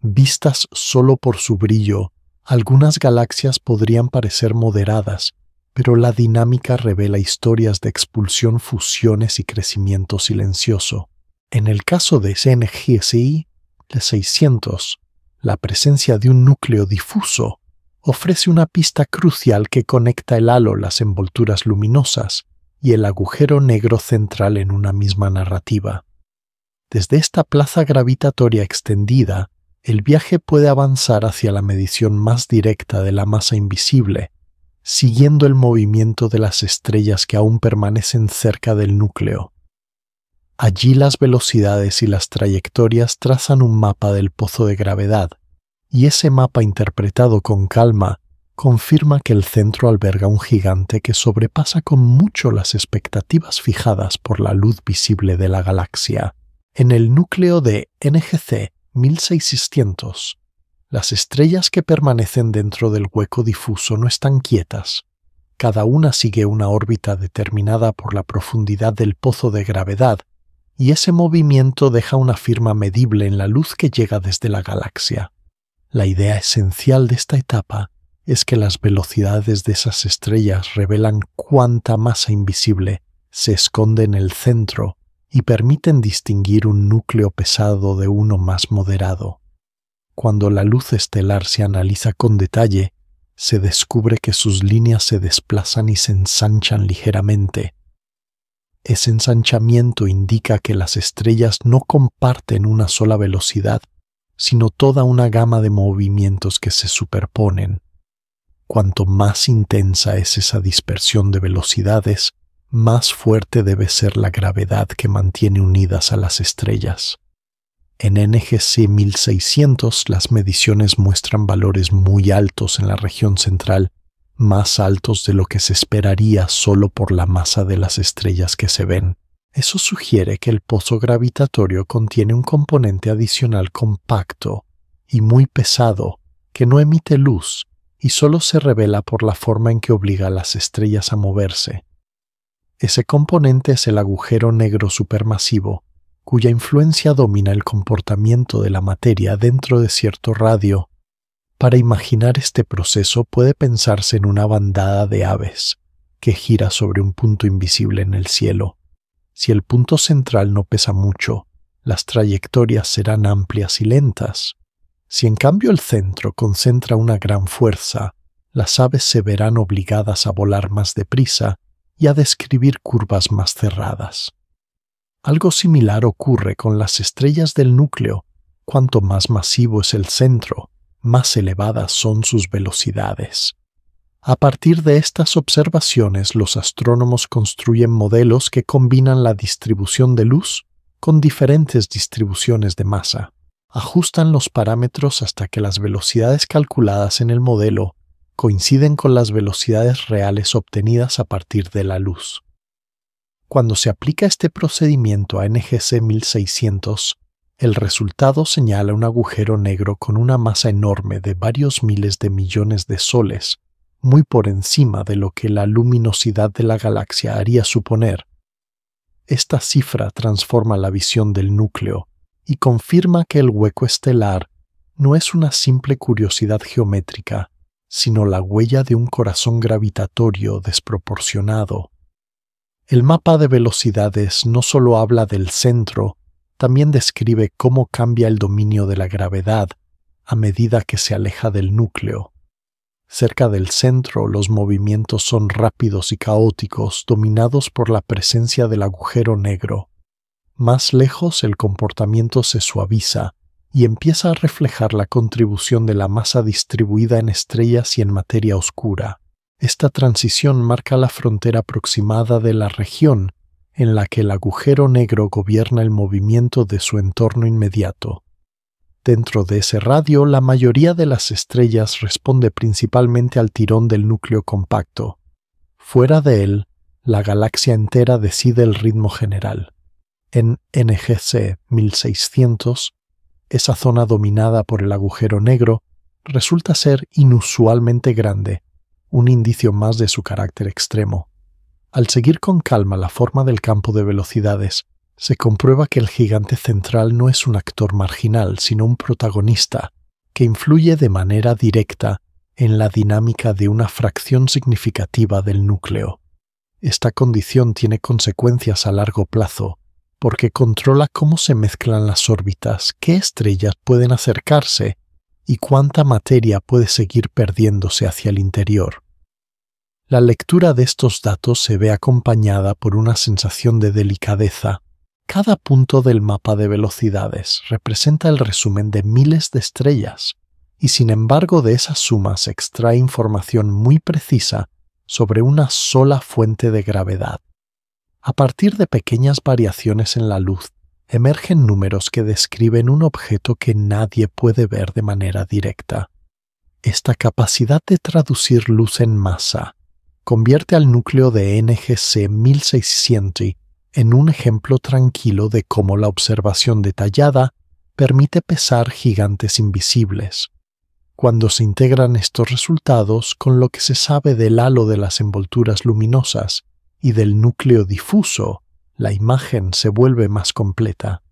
Vistas solo por su brillo, algunas galaxias podrían parecer moderadas, pero la dinámica revela historias de expulsión, fusiones y crecimiento silencioso. En el caso de NGC 600, la presencia de un núcleo difuso ofrece una pista crucial que conecta el halo, las envolturas luminosas, y el agujero negro central en una misma narrativa. Desde esta plaza gravitatoria extendida, el viaje puede avanzar hacia la medición más directa de la masa invisible, siguiendo el movimiento de las estrellas que aún permanecen cerca del núcleo. Allí las velocidades y las trayectorias trazan un mapa del pozo de gravedad, y ese mapa interpretado con calma confirma que el centro alberga un gigante que sobrepasa con mucho las expectativas fijadas por la luz visible de la galaxia. En el núcleo de NGC 1600, las estrellas que permanecen dentro del hueco difuso no están quietas. Cada una sigue una órbita determinada por la profundidad del pozo de gravedad, y ese movimiento deja una firma medible en la luz que llega desde la galaxia. La idea esencial de esta etapa es que las velocidades de esas estrellas revelan cuánta masa invisible se esconde en el centro y permiten distinguir un núcleo pesado de uno más moderado. Cuando la luz estelar se analiza con detalle, se descubre que sus líneas se desplazan y se ensanchan ligeramente. Ese ensanchamiento indica que las estrellas no comparten una sola velocidad, sino toda una gama de movimientos que se superponen. Cuanto más intensa es esa dispersión de velocidades, más fuerte debe ser la gravedad que mantiene unidas a las estrellas. En NGC 1600 las mediciones muestran valores muy altos en la región central, más altos de lo que se esperaría solo por la masa de las estrellas que se ven. Eso sugiere que el pozo gravitatorio contiene un componente adicional compacto y muy pesado que no emite luz y solo se revela por la forma en que obliga a las estrellas a moverse. Ese componente es el agujero negro supermasivo, cuya influencia domina el comportamiento de la materia dentro de cierto radio. Para imaginar este proceso puede pensarse en una bandada de aves que gira sobre un punto invisible en el cielo. Si el punto central no pesa mucho, las trayectorias serán amplias y lentas. Si en cambio el centro concentra una gran fuerza, las aves se verán obligadas a volar más deprisa y a describir curvas más cerradas. Algo similar ocurre con las estrellas del núcleo. Cuanto más masivo es el centro, más elevadas son sus velocidades. A partir de estas observaciones, los astrónomos construyen modelos que combinan la distribución de luz con diferentes distribuciones de masa. Ajustan los parámetros hasta que las velocidades calculadas en el modelo coinciden con las velocidades reales obtenidas a partir de la luz. Cuando se aplica este procedimiento a NGC 1600, el resultado señala un agujero negro con una masa enorme de varios miles de millones de soles, muy por encima de lo que la luminosidad de la galaxia haría suponer. Esta cifra transforma la visión del núcleo y confirma que el hueco estelar no es una simple curiosidad geométrica, sino la huella de un corazón gravitatorio desproporcionado. El mapa de velocidades no solo habla del centro, también describe cómo cambia el dominio de la gravedad a medida que se aleja del núcleo. Cerca del centro, los movimientos son rápidos y caóticos, dominados por la presencia del agujero negro. Más lejos, el comportamiento se suaviza y empieza a reflejar la contribución de la masa distribuida en estrellas y en materia oscura. Esta transición marca la frontera aproximada de la región en la que el agujero negro gobierna el movimiento de su entorno inmediato. Dentro de ese radio, la mayoría de las estrellas responde principalmente al tirón del núcleo compacto. Fuera de él, la galaxia entera decide el ritmo general. En NGC 1600, esa zona dominada por el agujero negro resulta ser inusualmente grande, un indicio más de su carácter extremo. Al seguir con calma la forma del campo de velocidades, se comprueba que el gigante central no es un actor marginal, sino un protagonista que influye de manera directa en la dinámica de una fracción significativa del núcleo. Esta condición tiene consecuencias a largo plazo, porque controla cómo se mezclan las órbitas, qué estrellas pueden acercarse y cuánta materia puede seguir perdiéndose hacia el interior. La lectura de estos datos se ve acompañada por una sensación de delicadeza. Cada punto del mapa de velocidades representa el resumen de miles de estrellas, y sin embargo de esa suma se extrae información muy precisa sobre una sola fuente de gravedad. A partir de pequeñas variaciones en la luz, emergen números que describen un objeto que nadie puede ver de manera directa. Esta capacidad de traducir luz en masa convierte al núcleo de NGC 1600 en un ejemplo tranquilo de cómo la observación detallada permite pesar gigantes invisibles. Cuando se integran estos resultados con lo que se sabe del halo de las envolturas luminosas y del núcleo difuso, la imagen se vuelve más completa.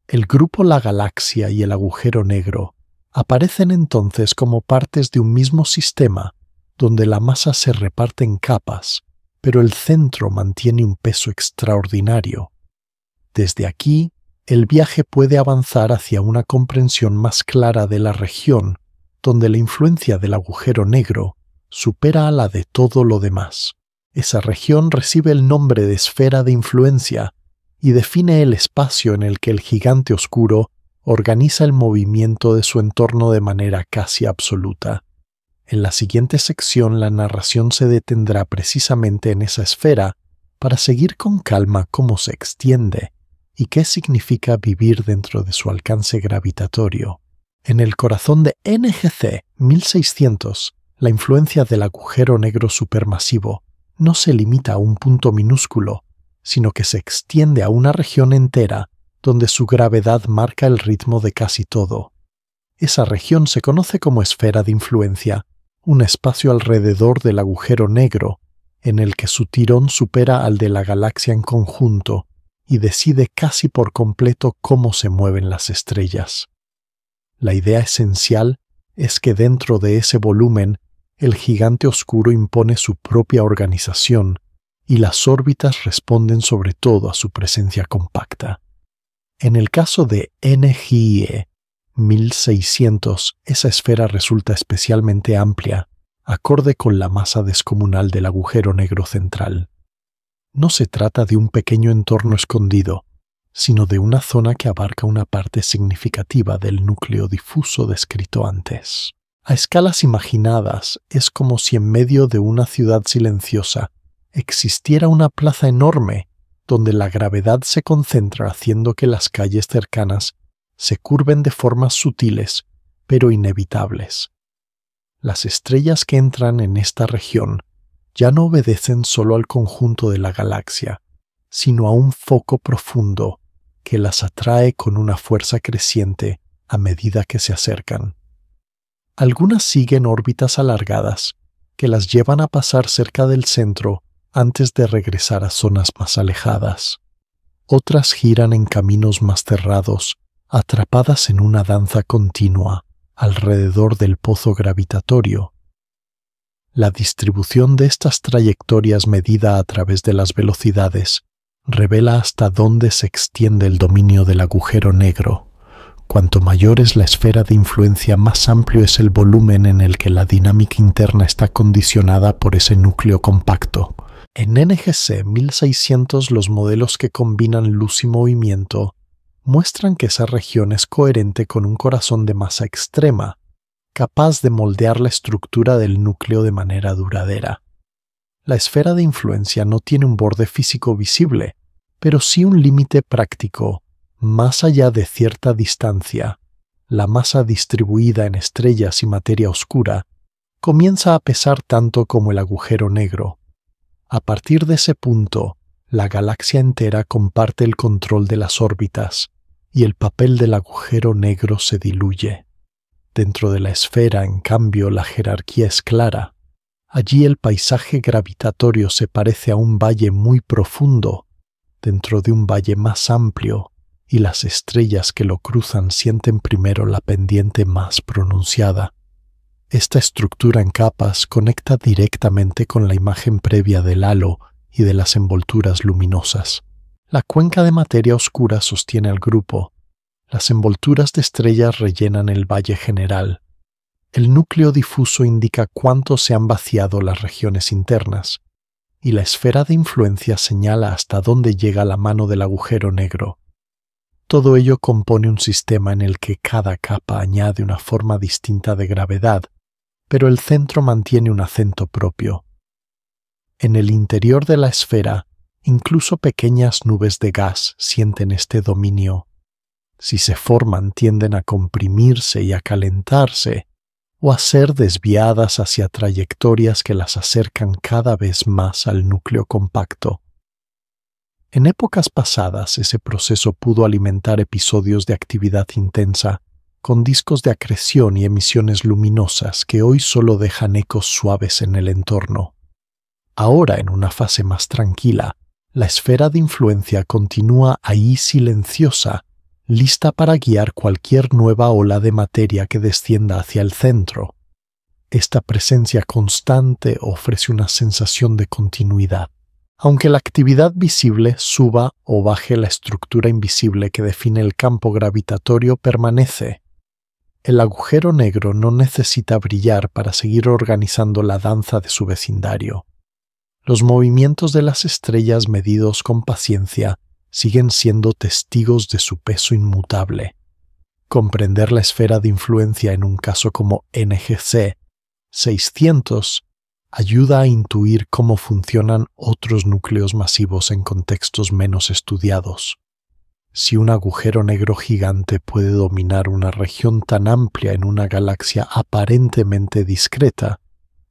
El grupo La Galaxia y el agujero negro aparecen entonces como partes de un mismo sistema donde la masa se reparte en capas, pero el centro mantiene un peso extraordinario. Desde aquí, el viaje puede avanzar hacia una comprensión más clara de la región, donde la influencia del agujero negro supera a la de todo lo demás. Esa región recibe el nombre de esfera de influencia y define el espacio en el que el gigante oscuro organiza el movimiento de su entorno de manera casi absoluta. En la siguiente sección la narración se detendrá precisamente en esa esfera para seguir con calma cómo se extiende y qué significa vivir dentro de su alcance gravitatorio. En el corazón de NGC 1600, la influencia del agujero negro supermasivo no se limita a un punto minúsculo, sino que se extiende a una región entera donde su gravedad marca el ritmo de casi todo. Esa región se conoce como esfera de influencia, un espacio alrededor del agujero negro en el que su tirón supera al de la galaxia en conjunto y decide casi por completo cómo se mueven las estrellas. La idea esencial es que dentro de ese volumen el gigante oscuro impone su propia organización y las órbitas responden sobre todo a su presencia compacta. En el caso de NGIE 1600, esa esfera resulta especialmente amplia, acorde con la masa descomunal del agujero negro central. No se trata de un pequeño entorno escondido, sino de una zona que abarca una parte significativa del núcleo difuso descrito antes. A escalas imaginadas, es como si en medio de una ciudad silenciosa existiera una plaza enorme donde la gravedad se concentra haciendo que las calles cercanas se curven de formas sutiles, pero inevitables. Las estrellas que entran en esta región ya no obedecen solo al conjunto de la galaxia, sino a un foco profundo que las atrae con una fuerza creciente a medida que se acercan. Algunas siguen órbitas alargadas que las llevan a pasar cerca del centro antes de regresar a zonas más alejadas. Otras giran en caminos más cerrados, atrapadas en una danza continua alrededor del pozo gravitatorio. La distribución de estas trayectorias medida a través de las velocidades revela hasta dónde se extiende el dominio del agujero negro. Cuanto mayor es la esfera de influencia, más amplio es el volumen en el que la dinámica interna está condicionada por ese núcleo compacto. En NGC 1600 los modelos que combinan luz y movimiento muestran que esa región es coherente con un corazón de masa extrema, capaz de moldear la estructura del núcleo de manera duradera. La esfera de influencia no tiene un borde físico visible, pero sí un límite práctico. Más allá de cierta distancia, la masa distribuida en estrellas y materia oscura comienza a pesar tanto como el agujero negro. A partir de ese punto, la galaxia entera comparte el control de las órbitas y el papel del agujero negro se diluye. Dentro de la esfera, en cambio, la jerarquía es clara. Allí el paisaje gravitatorio se parece a un valle muy profundo, dentro de un valle más amplio, y las estrellas que lo cruzan sienten primero la pendiente más pronunciada. Esta estructura en capas conecta directamente con la imagen previa del halo y de las envolturas luminosas. La cuenca de materia oscura sostiene al grupo. Las envolturas de estrellas rellenan el valle general. El núcleo difuso indica cuánto se han vaciado las regiones internas, y la esfera de influencia señala hasta dónde llega la mano del agujero negro. Todo ello compone un sistema en el que cada capa añade una forma distinta de gravedad, pero el centro mantiene un acento propio. En el interior de la esfera, incluso pequeñas nubes de gas sienten este dominio. Si se forman, tienden a comprimirse y a calentarse, o a ser desviadas hacia trayectorias que las acercan cada vez más al núcleo compacto. En épocas pasadas, ese proceso pudo alimentar episodios de actividad intensa, con discos de acreción y emisiones luminosas que hoy solo dejan ecos suaves en el entorno. Ahora, en una fase más tranquila, la esfera de influencia continúa ahí silenciosa, lista para guiar cualquier nueva ola de materia que descienda hacia el centro. Esta presencia constante ofrece una sensación de continuidad. Aunque la actividad visible suba o baje, la estructura invisible que define el campo gravitatorio permanece. El agujero negro no necesita brillar para seguir organizando la danza de su vecindario. los movimientos de las estrellas medidos con paciencia siguen siendo testigos de su peso inmutable. Comprender la esfera de influencia en un caso como NGC 600 ayuda a intuir cómo funcionan otros núcleos masivos en contextos menos estudiados. Si un agujero negro gigante puede dominar una región tan amplia en una galaxia aparentemente discreta,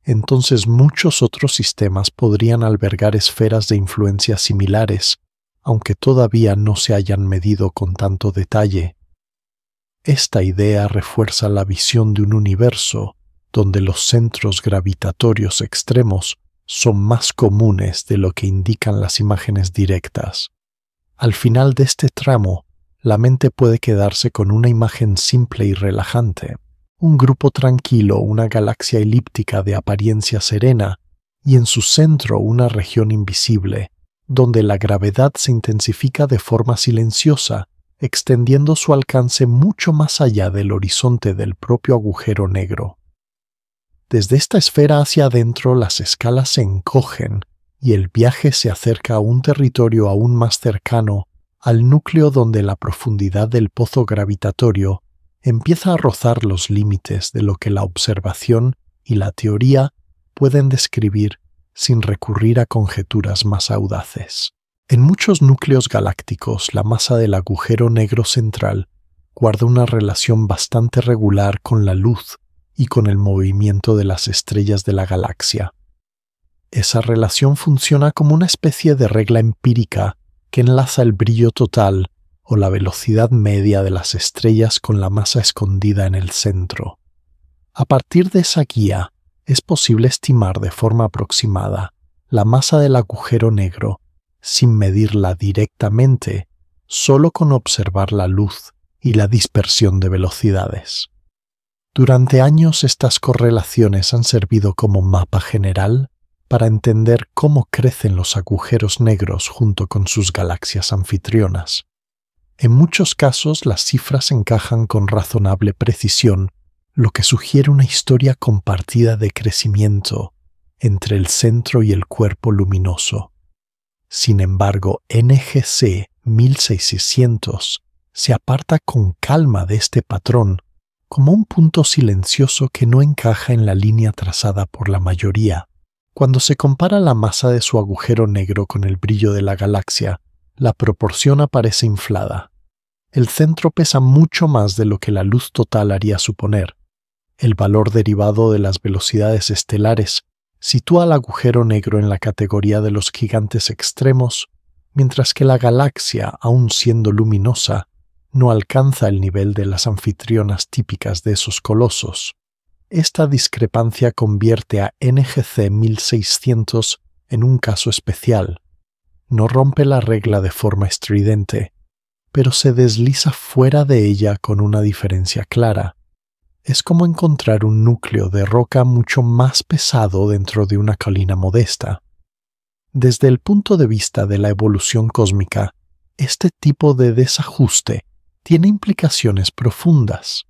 entonces muchos otros sistemas podrían albergar esferas de influencia similares, aunque todavía no se hayan medido con tanto detalle. Esta idea refuerza la visión de un universo donde los centros gravitatorios extremos son más comunes de lo que indican las imágenes directas. Al final de este tramo, la mente puede quedarse con una imagen simple y relajante, un grupo tranquilo, una galaxia elíptica de apariencia serena, y en su centro una región invisible, donde la gravedad se intensifica de forma silenciosa, extendiendo su alcance mucho más allá del horizonte del propio agujero negro. Desde esta esfera hacia adentro las escalas se encogen y el viaje se acerca a un territorio aún más cercano al núcleo donde la profundidad del pozo gravitatorio empieza a rozar los límites de lo que la observación y la teoría pueden describir sin recurrir a conjeturas más audaces. En muchos núcleos galácticos, la masa del agujero negro central guarda una relación bastante regular con la luz y con el movimiento de las estrellas de la galaxia. Esa relación funciona como una especie de regla empírica que enlaza el brillo total o la velocidad media de las estrellas con la masa escondida en el centro. A partir de esa guía, es posible estimar de forma aproximada la masa del agujero negro sin medirla directamente, solo con observar la luz y la dispersión de velocidades. Durante años estas correlaciones han servido como mapa general para entender cómo crecen los agujeros negros junto con sus galaxias anfitrionas. En muchos casos las cifras encajan con razonable precisión, lo que sugiere una historia compartida de crecimiento entre el centro y el cuerpo luminoso. Sin embargo, NGC 1600 se aparta con calma de este patrón, como un punto silencioso que no encaja en la línea trazada por la mayoría. Cuando se compara la masa de su agujero negro con el brillo de la galaxia, la proporción aparece inflada. El centro pesa mucho más de lo que la luz total haría suponer. El valor derivado de las velocidades estelares sitúa al agujero negro en la categoría de los gigantes extremos, mientras que la galaxia, aun siendo luminosa, no alcanza el nivel de las anfitrionas típicas de esos colosos. Esta discrepancia convierte a NGC 1600 en un caso especial. No rompe la regla de forma estridente, pero se desliza fuera de ella con una diferencia clara. Es como encontrar un núcleo de roca mucho más pesado dentro de una colina modesta. Desde el punto de vista de la evolución cósmica, este tipo de desajuste tiene implicaciones profundas.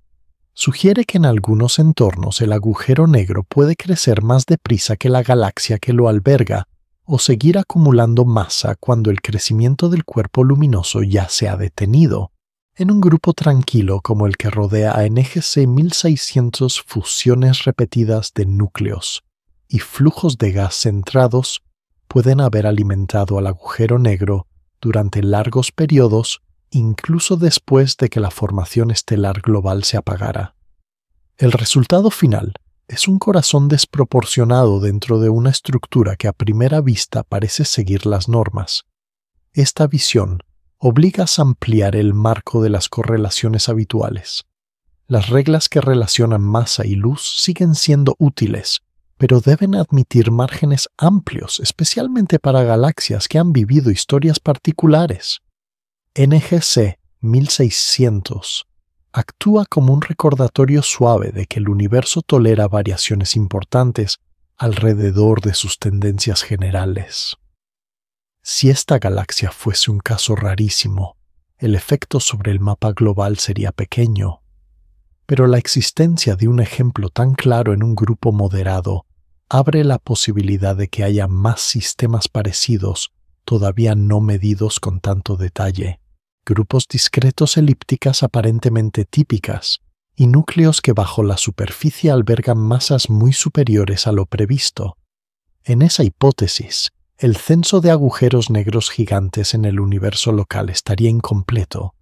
Sugiere que en algunos entornos el agujero negro puede crecer más deprisa que la galaxia que lo alberga o seguir acumulando masa cuando el crecimiento del cuerpo luminoso ya se ha detenido. En un grupo tranquilo como el que rodea a NGC 1600, fusiones repetidas de núcleos y flujos de gas centrados pueden haber alimentado al agujero negro durante largos periodos, incluso después de que la formación estelar global se apagara. El resultado final es un corazón desproporcionado dentro de una estructura que a primera vista parece seguir las normas. Esta visión obliga a ampliar el marco de las correlaciones habituales. Las reglas que relacionan masa y luz siguen siendo útiles, pero deben admitir márgenes amplios, especialmente para galaxias que han vivido historias particulares. NGC 1600 actúa como un recordatorio suave de que el universo tolera variaciones importantes alrededor de sus tendencias generales. Si esta galaxia fuese un caso rarísimo, el efecto sobre el mapa global sería pequeño, pero la existencia de un ejemplo tan claro en un grupo moderado abre la posibilidad de que haya más sistemas parecidos todavía no medidos con tanto detalle, grupos discretos elípticas aparentemente típicas y núcleos que bajo la superficie albergan masas muy superiores a lo previsto. En esa hipótesis, el censo de agujeros negros gigantes en el universo local estaría incompleto.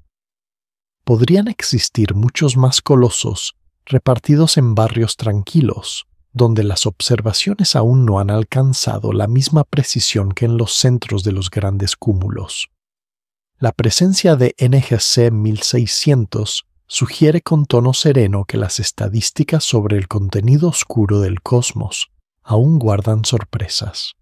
Podrían existir muchos más colosos repartidos en barrios tranquilos, donde las observaciones aún no han alcanzado la misma precisión que en los centros de los grandes cúmulos. La presencia de NGC 1600 sugiere con tono sereno que las estadísticas sobre el contenido oscuro del cosmos aún guardan sorpresas.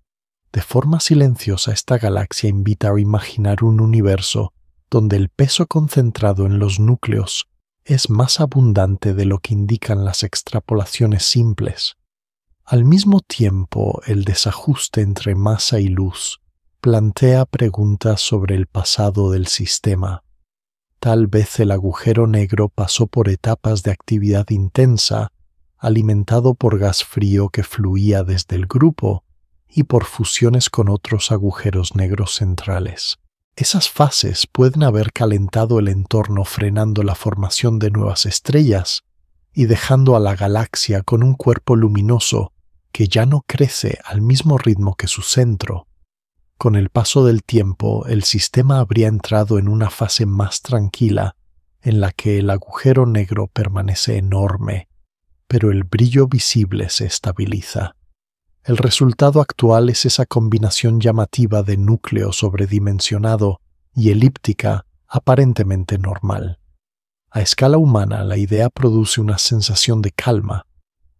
De forma silenciosa, esta galaxia invita a imaginar un universo donde el peso concentrado en los núcleos es más abundante de lo que indican las extrapolaciones simples. Al mismo tiempo, el desajuste entre masa y luz plantea preguntas sobre el pasado del sistema. Tal vez el agujero negro pasó por etapas de actividad intensa, alimentado por gas frío que fluía desde el grupo y por fusiones con otros agujeros negros centrales. Esas fases pueden haber calentado el entorno, frenando la formación de nuevas estrellas y dejando a la galaxia con un cuerpo luminoso que ya no crece al mismo ritmo que su centro. Con el paso del tiempo, el sistema habría entrado en una fase más tranquila, en la que el agujero negro permanece enorme, pero el brillo visible se estabiliza. El resultado actual es esa combinación llamativa de núcleo sobredimensionado y elíptica aparentemente normal. A escala humana, la idea produce una sensación de calma.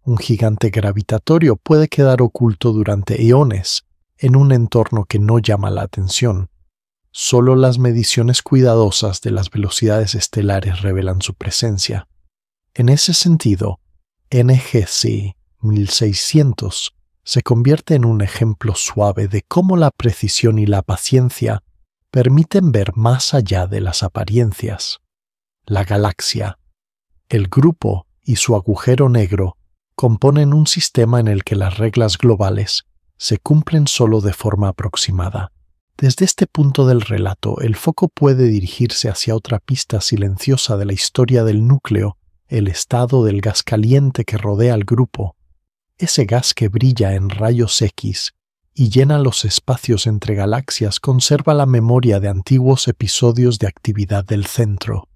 Un gigante gravitatorio puede quedar oculto durante eones en un entorno que no llama la atención. Solo las mediciones cuidadosas de las velocidades estelares revelan su presencia. En ese sentido, NGC 1600 se convierte en un ejemplo suave de cómo la precisión y la paciencia permiten ver más allá de las apariencias. La galaxia, el grupo y su agujero negro componen un sistema en el que las reglas globales se cumplen solo de forma aproximada. Desde este punto del relato, el foco puede dirigirse hacia otra pista silenciosa de la historia del núcleo, el estado del gas caliente que rodea al grupo. Ese gas que brilla en rayos X y llena los espacios entre galaxias conserva la memoria de antiguos episodios de actividad del centro.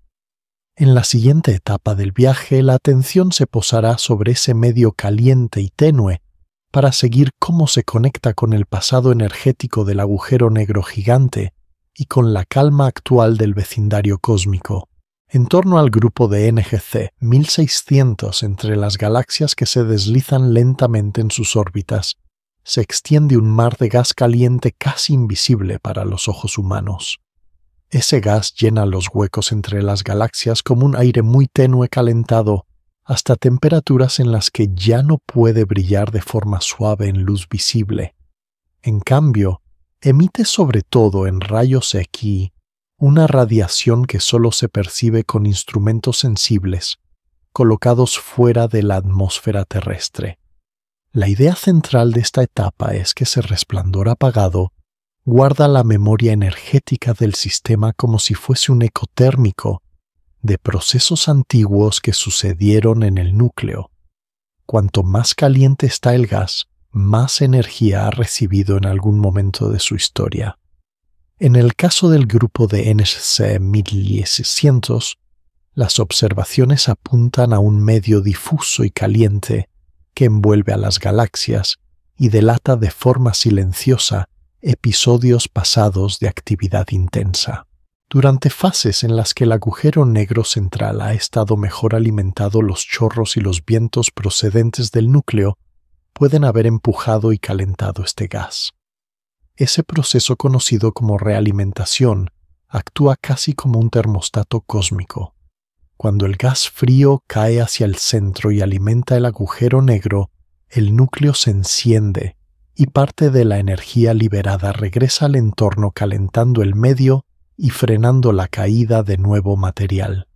En la siguiente etapa del viaje, la atención se posará sobre ese medio caliente y tenue para seguir cómo se conecta con el pasado energético del agujero negro gigante y con la calma actual del vecindario cósmico. En torno al grupo de NGC 1600, entre las galaxias que se deslizan lentamente en sus órbitas, se extiende un mar de gas caliente casi invisible para los ojos humanos. Ese gas llena los huecos entre las galaxias como un aire muy tenue calentado hasta temperaturas en las que ya no puede brillar de forma suave en luz visible. En cambio, emite sobre todo en rayos X una radiación que solo se percibe con instrumentos sensibles, colocados fuera de la atmósfera terrestre. La idea central de esta etapa es que ese resplandor apagado guarda la memoria energética del sistema como si fuese un eco térmico de procesos antiguos que sucedieron en el núcleo. Cuanto más caliente está el gas, más energía ha recibido en algún momento de su historia. En el caso del grupo de NGC 1600, las observaciones apuntan a un medio difuso y caliente que envuelve a las galaxias y delata de forma silenciosa episodios pasados de actividad intensa. Durante fases en las que el agujero negro central ha estado mejor alimentado, los chorros y los vientos procedentes del núcleo pueden haber empujado y calentado este gas. Ese proceso, conocido como realimentación, actúa casi como un termostato cósmico. Cuando el gas frío cae hacia el centro y alimenta el agujero negro, el núcleo se enciende y parte de la energía liberada regresa al entorno, calentando el medio y frenando la caída de nuevo material.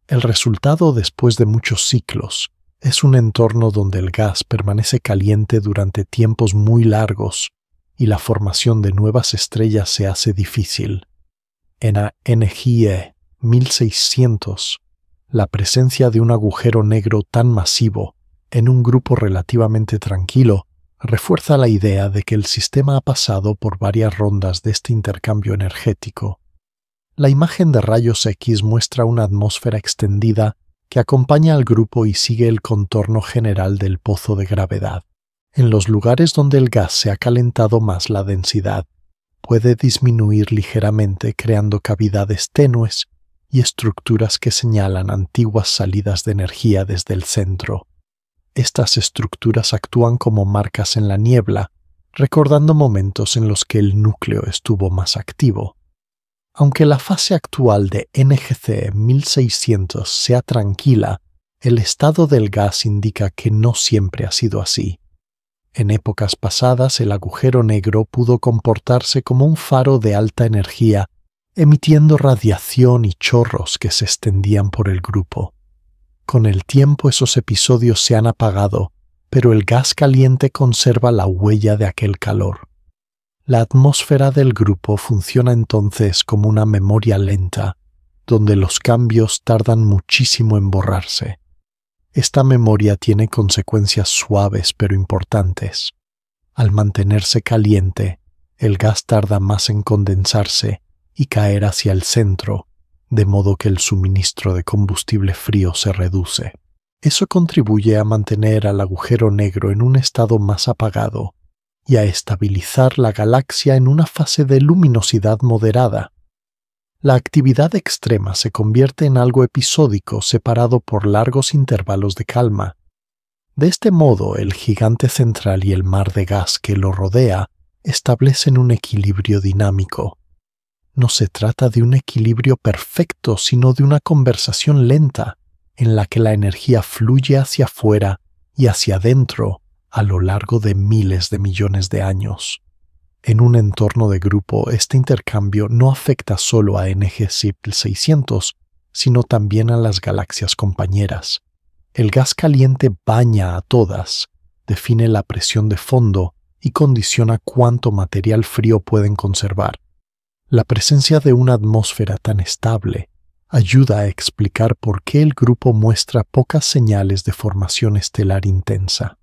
El resultado, después de muchos ciclos, Es un entorno donde el gas permanece caliente durante tiempos muy largos y la formación de nuevas estrellas se hace difícil. En NGE 1600, la presencia de un agujero negro tan masivo en un grupo relativamente tranquilo refuerza la idea de que el sistema ha pasado por varias rondas de este intercambio energético. La imagen de rayos X muestra una atmósfera extendida que acompaña al grupo y sigue el contorno general del pozo de gravedad. En los lugares donde el gas se ha calentado más, la densidad puede disminuir ligeramente, creando cavidades tenues y estructuras que señalan antiguas salidas de energía desde el centro. Estas estructuras actúan como marcas en la niebla, recordando momentos en los que el núcleo estuvo más activo. Aunque la fase actual de NGC 1600 sea tranquila, el estado del gas indica que no siempre ha sido así. En épocas pasadas, el agujero negro pudo comportarse como un faro de alta energía, emitiendo radiación y chorros que se extendían por el grupo. Con el tiempo esos episodios se han apagado, pero el gas caliente conserva la huella de aquel calor. La atmósfera del grupo funciona entonces como una memoria lenta, donde los cambios tardan muchísimo en borrarse. Esta memoria tiene consecuencias suaves pero importantes. Al mantenerse caliente, el gas tarda más en condensarse y caer hacia el centro, de modo que el suministro de combustible frío se reduce. Eso contribuye a mantener al agujero negro en un estado más apagado y a estabilizar la galaxia en una fase de luminosidad moderada. La actividad extrema se convierte en algo episódico separado por largos intervalos de calma. De este modo, el gigante central y el mar de gas que lo rodea establecen un equilibrio dinámico. No se trata de un equilibrio perfecto, sino de una conversación lenta, en la que la energía fluye hacia afuera y hacia adentro a lo largo de miles de millones de años. En un entorno de grupo, este intercambio no afecta solo a NGC 1600, sino también a las galaxias compañeras. El gas caliente baña a todas, define la presión de fondo y condiciona cuánto material frío pueden conservar. La presencia de una atmósfera tan estable ayuda a explicar por qué el grupo muestra pocas señales de formación estelar intensa.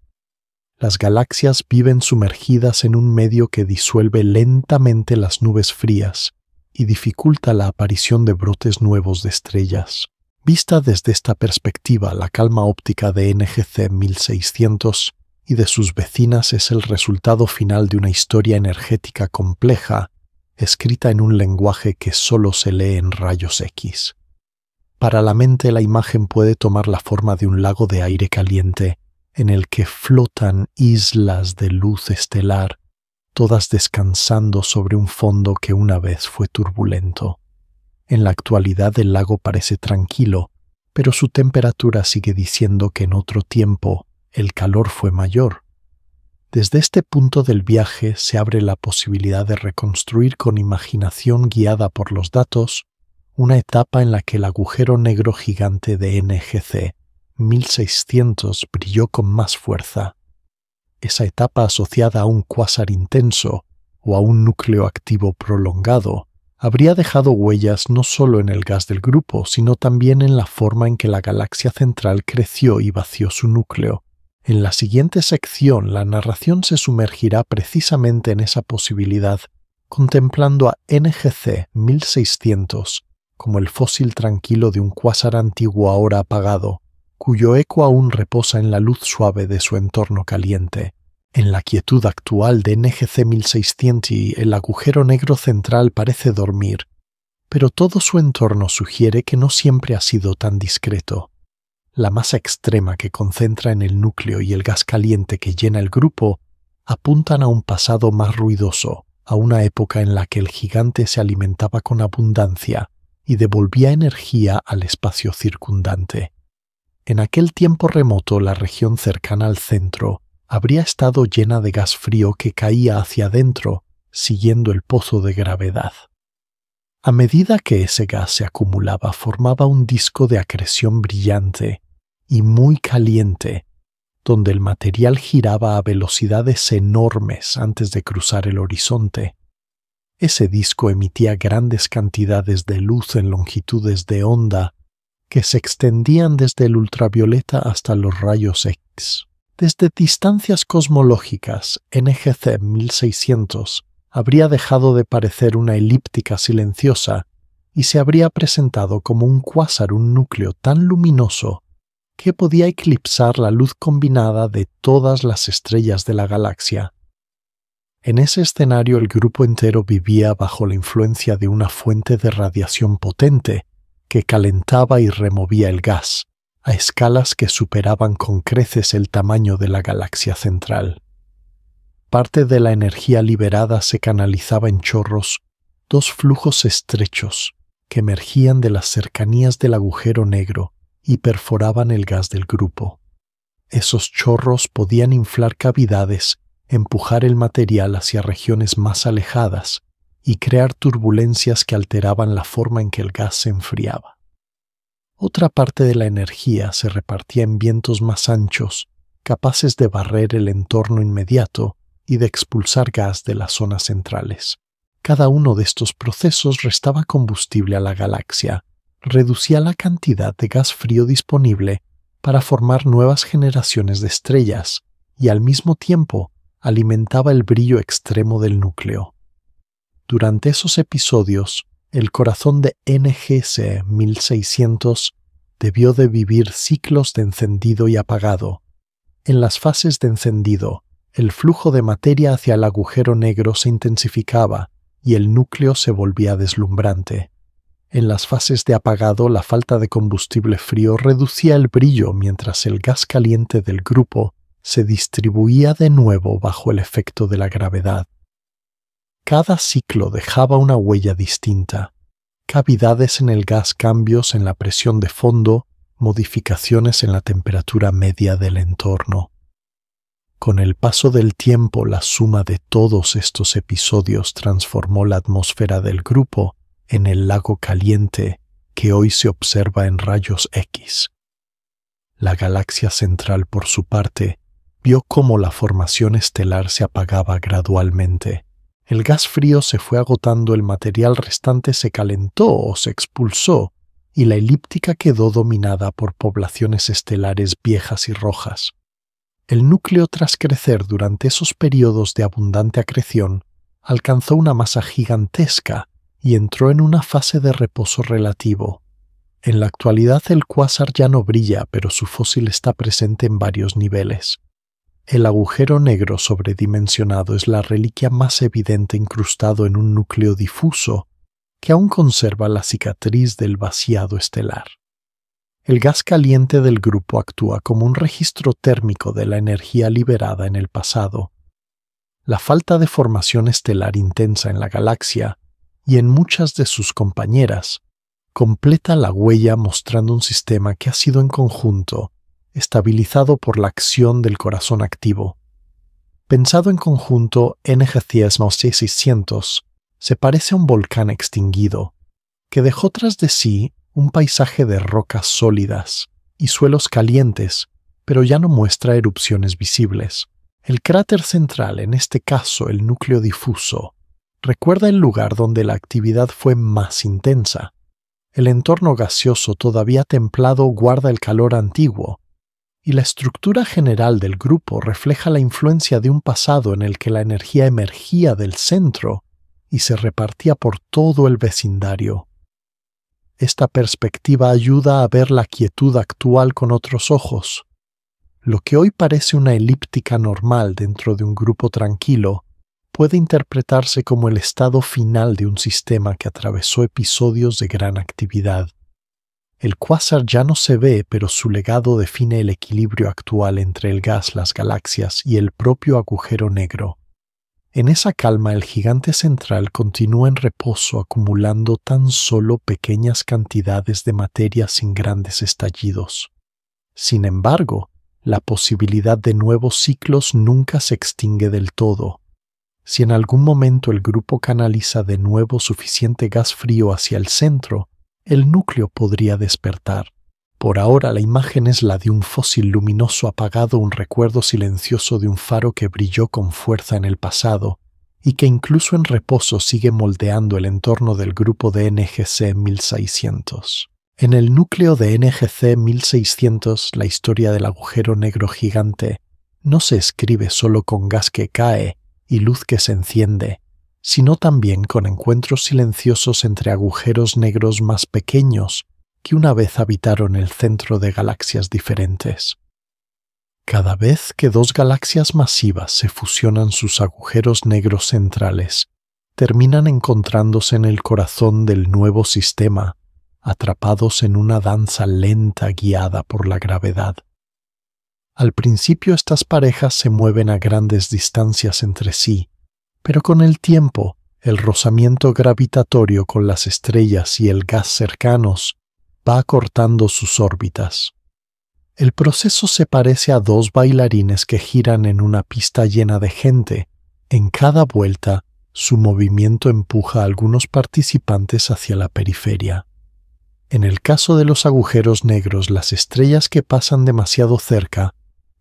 Las galaxias viven sumergidas en un medio que disuelve lentamente las nubes frías y dificulta la aparición de brotes nuevos de estrellas. Vista desde esta perspectiva, la calma óptica de NGC 1600 y de sus vecinas es el resultado final de una historia energética compleja, escrita en un lenguaje que solo se lee en rayos X. Para la mente, la imagen puede tomar la forma de un lago de aire caliente en el que flotan islas de luz estelar, todas descansando sobre un fondo que una vez fue turbulento. En la actualidad el lago parece tranquilo, pero su temperatura sigue diciendo que en otro tiempo el calor fue mayor. Desde este punto del viaje se abre la posibilidad de reconstruir con imaginación guiada por los datos una etapa en la que el agujero negro gigante de NGC 1600 brilló con más fuerza. Esa etapa asociada a un cuásar intenso o a un núcleo activo prolongado habría dejado huellas no solo en el gas del grupo, sino también en la forma en que la galaxia central creció y vació su núcleo. En la siguiente sección, la narración se sumergirá precisamente en esa posibilidad, contemplando a NGC 1600 como el fósil tranquilo de un cuásar antiguo ahora apagado, cuyo eco aún reposa en la luz suave de su entorno caliente. En la quietud actual de NGC 1600 el agujero negro central parece dormir, pero todo su entorno sugiere que no siempre ha sido tan discreto. La masa extrema que concentra en el núcleo y el gas caliente que llena el grupo apuntan a un pasado más ruidoso, a una época en la que el gigante se alimentaba con abundancia y devolvía energía al espacio circundante. En aquel tiempo remoto, la región cercana al centro habría estado llena de gas frío que caía hacia adentro, siguiendo el pozo de gravedad. A medida que ese gas se acumulaba, formaba un disco de acreción brillante, y muy caliente, donde el material giraba a velocidades enormes antes de cruzar el horizonte. Ese disco emitía grandes cantidades de luz en longitudes de onda que se extendían desde el ultravioleta hasta los rayos X. Desde distancias cosmológicas, NGC 1600 habría dejado de parecer una elíptica silenciosa y se habría presentado como un cuásar, un núcleo tan luminoso que podía eclipsar la luz combinada de todas las estrellas de la galaxia. En ese escenario el grupo entero vivía bajo la influencia de una fuente de radiación potente que calentaba y removía el gas a escalas que superaban con creces el tamaño de la galaxia central. Parte de la energía liberada se canalizaba en chorros, dos flujos estrechos que emergían de las cercanías del agujero negro y perforaban el gas del grupo. Esos chorros podían inflar cavidades, empujar el material hacia regiones más alejadas y crear turbulencias que alteraban la forma en que el gas se enfriaba. Otra parte de la energía se repartía en vientos más anchos, capaces de barrer el entorno inmediato y de expulsar gas de las zonas centrales. Cada uno de estos procesos restaba combustible a la galaxia, reducía la cantidad de gas frío disponible para formar nuevas generaciones de estrellas y al mismo tiempo alimentaba el brillo extremo del núcleo. Durante esos episodios, el corazón de NGC 1600 debió de vivir ciclos de encendido y apagado. En las fases de encendido, el flujo de materia hacia el agujero negro se intensificaba y el núcleo se volvía deslumbrante. En las fases de apagado, la falta de combustible frío reducía el brillo mientras el gas caliente del grupo se distribuía de nuevo bajo el efecto de la gravedad. Cada ciclo dejaba una huella distinta: cavidades en el gas, cambios en la presión de fondo, modificaciones en la temperatura media del entorno. Con el paso del tiempo, la suma de todos estos episodios transformó la atmósfera del grupo en el lago caliente que hoy se observa en rayos X. La galaxia central, por su parte, vio cómo la formación estelar se apagaba gradualmente. El gas frío se fue agotando, el material restante se calentó o se expulsó, y la elíptica quedó dominada por poblaciones estelares viejas y rojas. El núcleo, tras crecer durante esos periodos de abundante acreción, alcanzó una masa gigantesca y entró en una fase de reposo relativo. En la actualidad el cuásar ya no brilla, pero su fósil está presente en varios niveles. El agujero negro sobredimensionado es la reliquia más evidente, incrustado en un núcleo difuso que aún conserva la cicatriz del vaciado estelar. El gas caliente del grupo actúa como un registro térmico de la energía liberada en el pasado. La falta de formación estelar intensa en la galaxia y en muchas de sus compañeras completa la huella, mostrando un sistema que ha sido en conjunto estabilizado por la acción del corazón activo. Pensado en conjunto, NGC 1600 se parece a un volcán extinguido que dejó tras de sí un paisaje de rocas sólidas y suelos calientes, pero ya no muestra erupciones visibles. El cráter central, en este caso el núcleo difuso, recuerda el lugar donde la actividad fue más intensa. El entorno gaseoso todavía templado guarda el calor antiguo, y la estructura general del grupo refleja la influencia de un pasado en el que la energía emergía del centro y se repartía por todo el vecindario. Esta perspectiva ayuda a ver la quietud actual con otros ojos. Lo que hoy parece una elíptica normal dentro de un grupo tranquilo puede interpretarse como el estado final de un sistema que atravesó episodios de gran actividad. El cuásar ya no se ve, pero su legado define el equilibrio actual entre el gas, las galaxias y el propio agujero negro. En esa calma, el gigante central continúa en reposo, acumulando tan solo pequeñas cantidades de materia sin grandes estallidos. Sin embargo, la posibilidad de nuevos ciclos nunca se extingue del todo. Si en algún momento el grupo canaliza de nuevo suficiente gas frío hacia el centro, el núcleo podría despertar, Por ahora la imagen es la de un fósil luminoso apagado, un recuerdo silencioso de un faro que brilló con fuerza en el pasado y que incluso en reposo sigue moldeando el entorno del grupo de NGC 1600. En el núcleo de NGC 1600, la historia del agujero negro gigante no se escribe solo con gas que cae y luz que se enciende, sino también con encuentros silenciosos entre agujeros negros más pequeños que una vez habitaron el centro de galaxias diferentes. Cada vez que dos galaxias masivas se fusionan sus agujeros negros centrales, terminan encontrándose en el corazón del nuevo sistema, atrapados en una danza lenta guiada por la gravedad. Al principio estas parejas se mueven a grandes distancias entre sí, pero con el tiempo, el rozamiento gravitatorio con las estrellas y el gas cercanos va acortando sus órbitas. El proceso se parece a dos bailarines que giran en una pista llena de gente. En cada vuelta, su movimiento empuja a algunos participantes hacia la periferia. En el caso de los agujeros negros, las estrellas que pasan demasiado cerca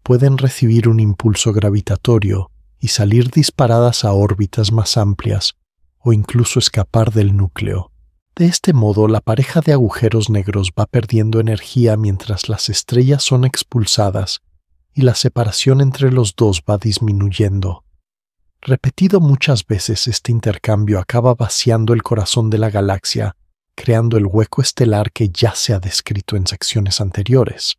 pueden recibir un impulso gravitatorio y salir disparadas a órbitas más amplias o incluso escapar del núcleo. De este modo, la pareja de agujeros negros va perdiendo energía mientras las estrellas son expulsadas y la separación entre los dos va disminuyendo. Repetido muchas veces, este intercambio acaba vaciando el corazón de la galaxia, creando el hueco estelar que ya se ha descrito en secciones anteriores.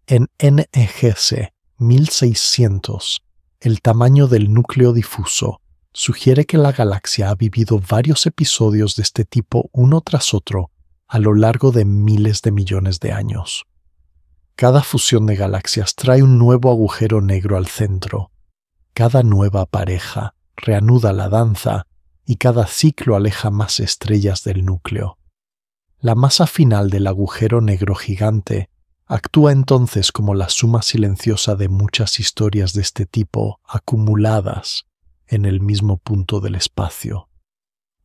En NGC 1600, el tamaño del núcleo difuso sugiere que la galaxia ha vivido varios episodios de este tipo uno tras otro a lo largo de miles de millones de años. Cada fusión de galaxias trae un nuevo agujero negro al centro. Cada nueva pareja reanuda la danza y cada ciclo aleja más estrellas del núcleo. La masa final del agujero negro gigante actúa entonces como la suma silenciosa de muchas historias de este tipo acumuladas en el mismo punto del espacio.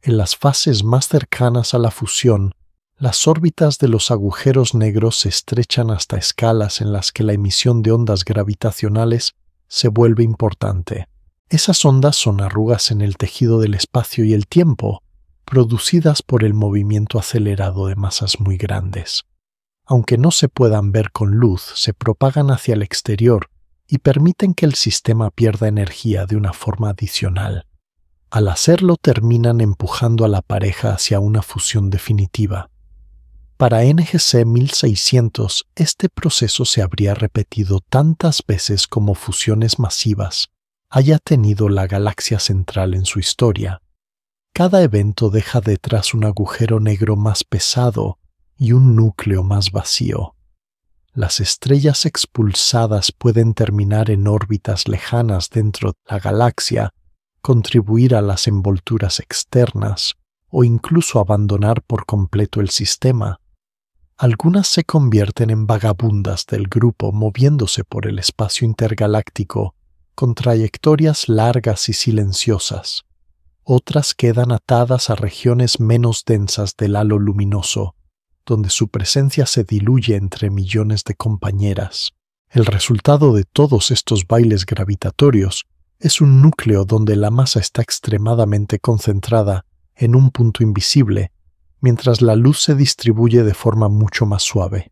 En las fases más cercanas a la fusión, las órbitas de los agujeros negros se estrechan hasta escalas en las que la emisión de ondas gravitacionales se vuelve importante. Esas ondas son arrugas en el tejido del espacio y el tiempo, producidas por el movimiento acelerado de masas muy grandes. Aunque no se puedan ver con luz, se propagan hacia el exterior y permiten que el sistema pierda energía de una forma adicional. Al hacerlo, terminan empujando a la pareja hacia una fusión definitiva. Para NGC 1600, este proceso se habría repetido tantas veces como fusiones masivas haya tenido la galaxia central en su historia. Cada evento deja detrás un agujero negro más pesado y un núcleo más vacío. Las estrellas expulsadas pueden terminar en órbitas lejanas dentro de la galaxia, contribuir a las envolturas externas o incluso abandonar por completo el sistema. Algunas se convierten en vagabundas del grupo, moviéndose por el espacio intergaláctico con trayectorias largas y silenciosas. Otras quedan atadas a regiones menos densas del halo luminoso, donde su presencia se diluye entre millones de compañeras. El resultado de todos estos bailes gravitatorios es un núcleo donde la masa está extremadamente concentrada en un punto invisible, mientras la luz se distribuye de forma mucho más suave.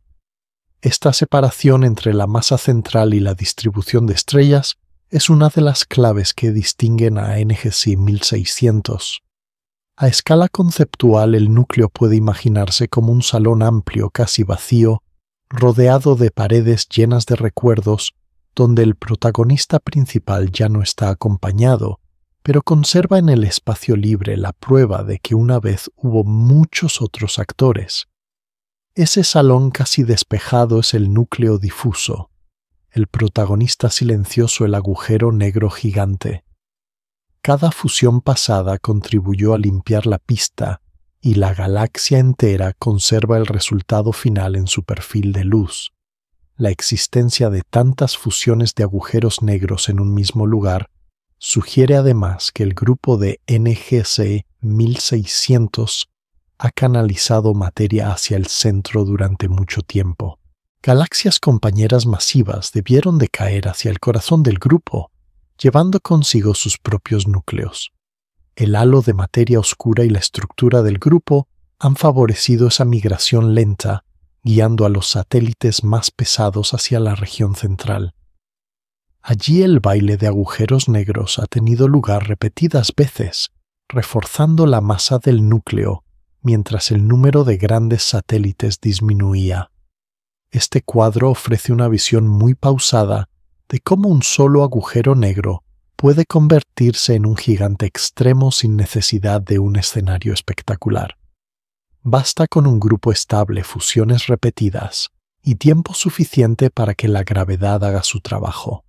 Esta separación entre la masa central y la distribución de estrellas es una de las claves que distinguen a NGC 1600. A escala conceptual, el núcleo puede imaginarse como un salón amplio, casi vacío, rodeado de paredes llenas de recuerdos, donde el protagonista principal ya no está acompañado, pero conserva en el espacio libre la prueba de que una vez hubo muchos otros actores. Ese salón casi despejado es el núcleo difuso, el protagonista silencioso, el agujero negro gigante. Cada fusión pasada contribuyó a limpiar la pista y la galaxia entera conserva el resultado final en su perfil de luz. La existencia de tantas fusiones de agujeros negros en un mismo lugar sugiere además que el grupo de NGC 1600 ha canalizado materia hacia el centro durante mucho tiempo. Galaxias compañeras masivas debieron de caer hacia el corazón del grupo, llevando consigo sus propios núcleos. El halo de materia oscura y la estructura del grupo han favorecido esa migración lenta, guiando a los satélites más pesados hacia la región central. Allí el baile de agujeros negros ha tenido lugar repetidas veces, reforzando la masa del núcleo, mientras el número de grandes satélites disminuía. Este cuadro ofrece una visión muy pausada de cómo un solo agujero negro puede convertirse en un gigante extremo sin necesidad de un escenario espectacular. Basta con un grupo estable, fusiones repetidas y tiempo suficiente para que la gravedad haga su trabajo.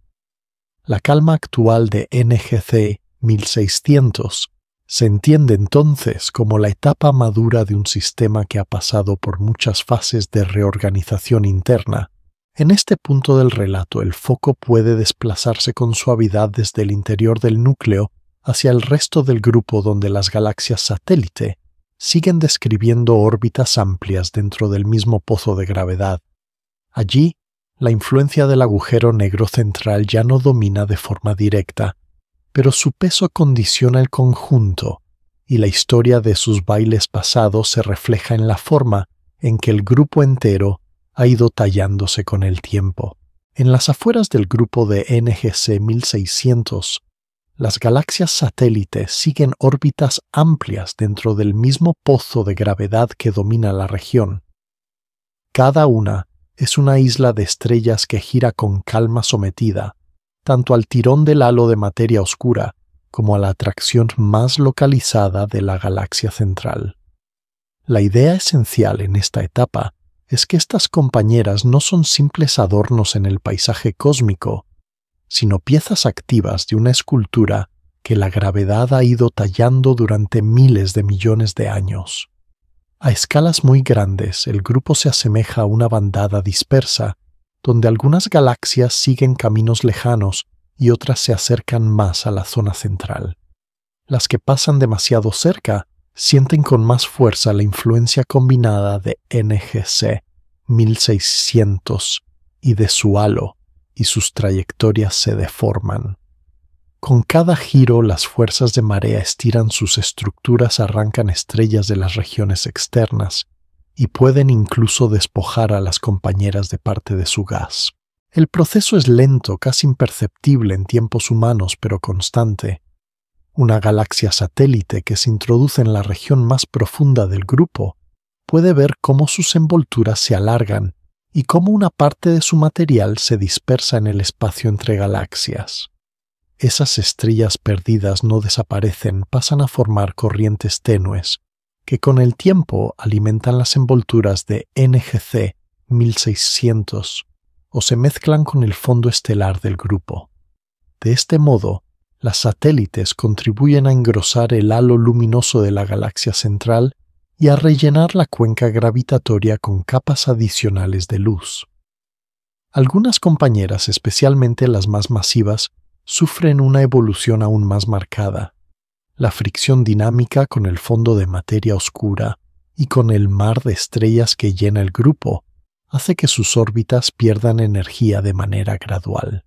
La calma actual de NGC 1600 se entiende entonces como la etapa madura de un sistema que ha pasado por muchas fases de reorganización interna. En este punto del relato, el foco puede desplazarse con suavidad desde el interior del núcleo hacia el resto del grupo, donde las galaxias satélite siguen describiendo órbitas amplias dentro del mismo pozo de gravedad. Allí, la influencia del agujero negro central ya no domina de forma directa, pero su peso condiciona el conjunto, y la historia de sus bailes pasados se refleja en la forma en que el grupo entero ha ido tallándose con el tiempo. En las afueras del grupo de NGC 1600, las galaxias satélites siguen órbitas amplias dentro del mismo pozo de gravedad que domina la región. Cada una es una isla de estrellas que gira con calma sometida, tanto al tirón del halo de materia oscura como a la atracción más localizada de la galaxia central. La idea esencial en esta etapa es que estas compañeras no son simples adornos en el paisaje cósmico, sino piezas activas de una escultura que la gravedad ha ido tallando durante miles de millones de años. A escalas muy grandes, el grupo se asemeja a una bandada dispersa, donde algunas galaxias siguen caminos lejanos y otras se acercan más a la zona central. Las que pasan demasiado cerca sienten con más fuerza la influencia combinada de NGC 1600 y de su halo, y sus trayectorias se deforman. Con cada giro, las fuerzas de marea estiran sus estructuras, arrancan estrellas de las regiones externas y pueden incluso despojar a las compañeras de parte de su gas. El proceso es lento, casi imperceptible en tiempos humanos, pero constante. Una galaxia satélite que se introduce en la región más profunda del grupo puede ver cómo sus envolturas se alargan y cómo una parte de su material se dispersa en el espacio entre galaxias. Esas estrellas perdidas no desaparecen, pasan a formar corrientes tenues, que con el tiempo alimentan las envolturas de NGC 1600 o se mezclan con el fondo estelar del grupo. De este modo, las satélites contribuyen a engrosar el halo luminoso de la galaxia central y a rellenar la cuenca gravitatoria con capas adicionales de luz. Algunas compañeras, especialmente las más masivas, sufren una evolución aún más marcada. La fricción dinámica con el fondo de materia oscura y con el mar de estrellas que llena el grupo hace que sus órbitas pierdan energía de manera gradual.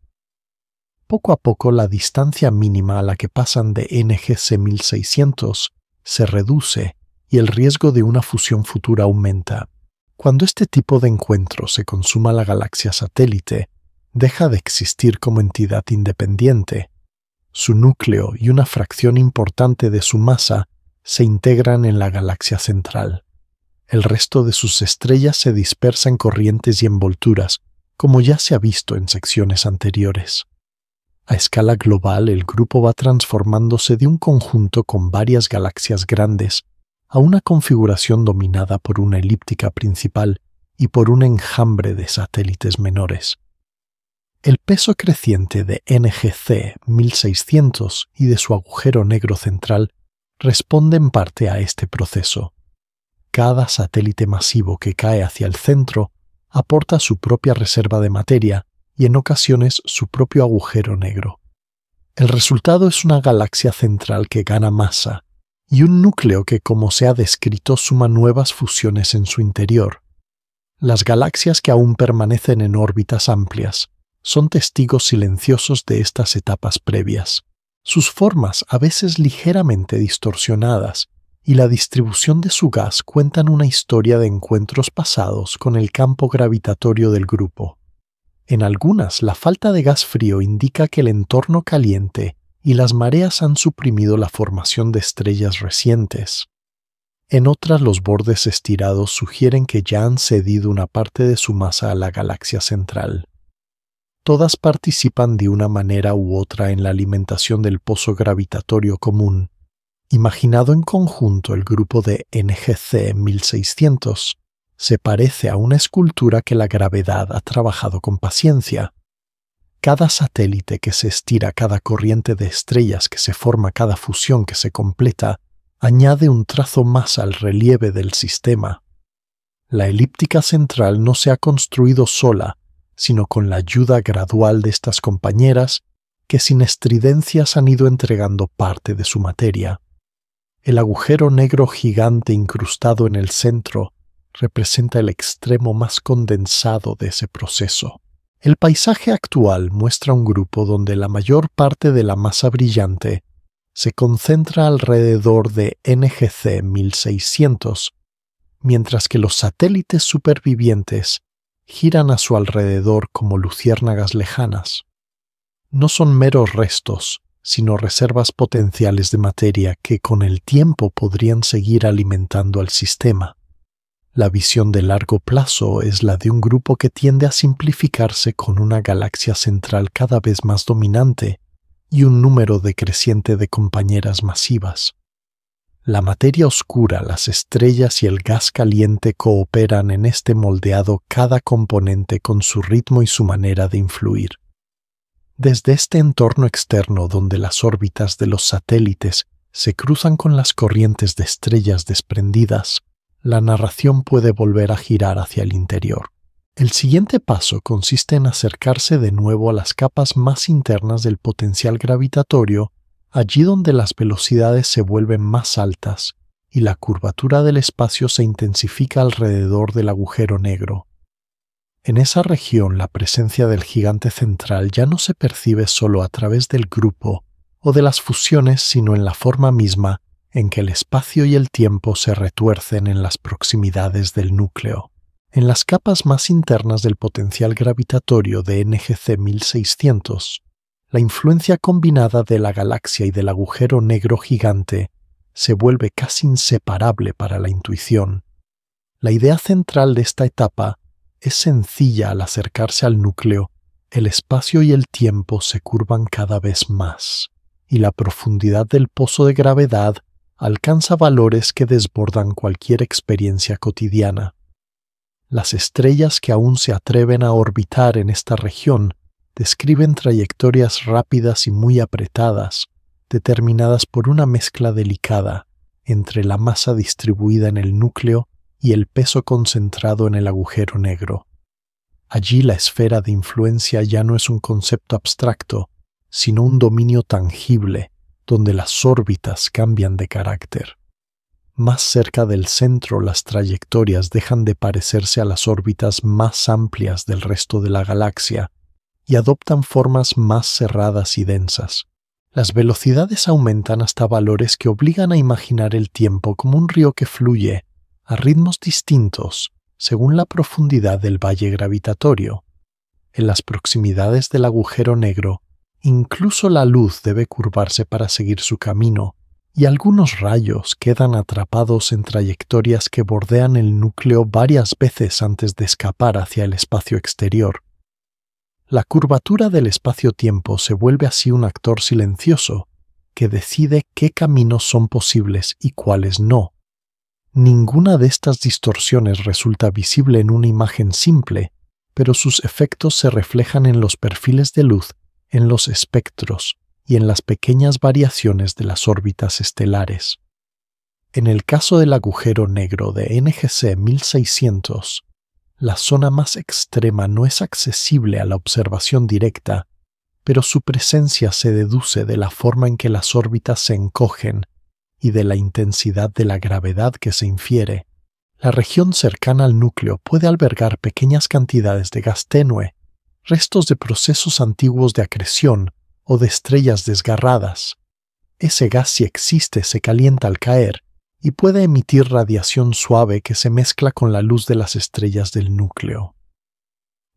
Poco a poco, la distancia mínima a la que pasan de NGC 1600 se reduce y el riesgo de una fusión futura aumenta. Cuando este tipo de encuentro se consuma la galaxia satélite, deja de existir como entidad independiente. Su núcleo y una fracción importante de su masa se integran en la galaxia central. El resto de sus estrellas se dispersa en corrientes y envolturas, como ya se ha visto en secciones anteriores. A escala global, el grupo va transformándose de un conjunto con varias galaxias grandes a una configuración dominada por una elíptica principal y por un enjambre de satélites menores. El peso creciente de NGC 1600 y de su agujero negro central responde en parte a este proceso. Cada satélite masivo que cae hacia el centro aporta su propia reserva de materia y en ocasiones su propio agujero negro. El resultado es una galaxia central que gana masa y un núcleo que, como se ha descrito, suma nuevas fusiones en su interior. Las galaxias que aún permanecen en órbitas amplias son testigos silenciosos de estas etapas previas. Sus formas, a veces ligeramente distorsionadas, y la distribución de su gas cuentan una historia de encuentros pasados con el campo gravitatorio del grupo. En algunas, la falta de gas frío indica que el entorno caliente y las mareas han suprimido la formación de estrellas recientes. En otras, los bordes estirados sugieren que ya han cedido una parte de su masa a la galaxia central. Todas participan de una manera u otra en la alimentación del pozo gravitatorio común. Imaginado en conjunto, el grupo de NGC 1600 se parece a una escultura que la gravedad ha trabajado con paciencia. Cada satélite que se estira, cada corriente de estrellas que se forma, cada fusión que se completa, añade un trazo más al relieve del sistema. La elíptica central no se ha construido sola, sino con la ayuda gradual de estas compañeras que sin estridencias han ido entregando parte de su materia. El agujero negro gigante incrustado en el centro representa el extremo más condensado de ese proceso. El paisaje actual muestra un grupo donde la mayor parte de la masa brillante se concentra alrededor de NGC 1600, mientras que los satélites supervivientes giran a su alrededor como luciérnagas lejanas. No son meros restos, sino reservas potenciales de materia que con el tiempo podrían seguir alimentando al sistema. La visión de largo plazo es la de un grupo que tiende a simplificarse con una galaxia central cada vez más dominante y un número decreciente de compañeras masivas. La materia oscura, las estrellas y el gas caliente cooperan en este moldeado, cada componente con su ritmo y su manera de influir. Desde este entorno externo donde las órbitas de los satélites se cruzan con las corrientes de estrellas desprendidas, la narración puede volver a girar hacia el interior. El siguiente paso consiste en acercarse de nuevo a las capas más internas del potencial gravitatorio, allí donde las velocidades se vuelven más altas y la curvatura del espacio se intensifica alrededor del agujero negro. En esa región, la presencia del gigante central ya no se percibe solo a través del grupo o de las fusiones, sino en la forma misma en que el espacio y el tiempo se retuercen en las proximidades del núcleo. En las capas más internas del potencial gravitatorio de NGC 1600, la influencia combinada de la galaxia y del agujero negro gigante se vuelve casi inseparable para la intuición. La idea central de esta etapa es sencilla. Al acercarse al núcleo, el espacio y el tiempo se curvan cada vez más, y la profundidad del pozo de gravedad alcanza valores que desbordan cualquier experiencia cotidiana. Las estrellas que aún se atreven a orbitar en esta región describen trayectorias rápidas y muy apretadas, determinadas por una mezcla delicada entre la masa distribuida en el núcleo y el peso concentrado en el agujero negro. Allí la esfera de influencia ya no es un concepto abstracto, sino un dominio tangible, donde las órbitas cambian de carácter. Más cerca del centro, las trayectorias dejan de parecerse a las órbitas más amplias del resto de la galaxia y adoptan formas más cerradas y densas. Las velocidades aumentan hasta valores que obligan a imaginar el tiempo como un río que fluye a ritmos distintos según la profundidad del valle gravitatorio. En las proximidades del agujero negro, incluso la luz debe curvarse para seguir su camino, y algunos rayos quedan atrapados en trayectorias que bordean el núcleo varias veces antes de escapar hacia el espacio exterior. La curvatura del espacio-tiempo se vuelve así un actor silencioso que decide qué caminos son posibles y cuáles no. Ninguna de estas distorsiones resulta visible en una imagen simple, pero sus efectos se reflejan en los perfiles de luz, en los espectros y en las pequeñas variaciones de las órbitas estelares. En el caso del agujero negro de NGC 1600, la zona más extrema no es accesible a la observación directa, pero su presencia se deduce de la forma en que las órbitas se encogen y de la intensidad de la gravedad que se infiere. La región cercana al núcleo puede albergar pequeñas cantidades de gas tenue, restos de procesos antiguos de acreción o de estrellas desgarradas. Ese gas, si existe, se calienta al caer y puede emitir radiación suave que se mezcla con la luz de las estrellas del núcleo.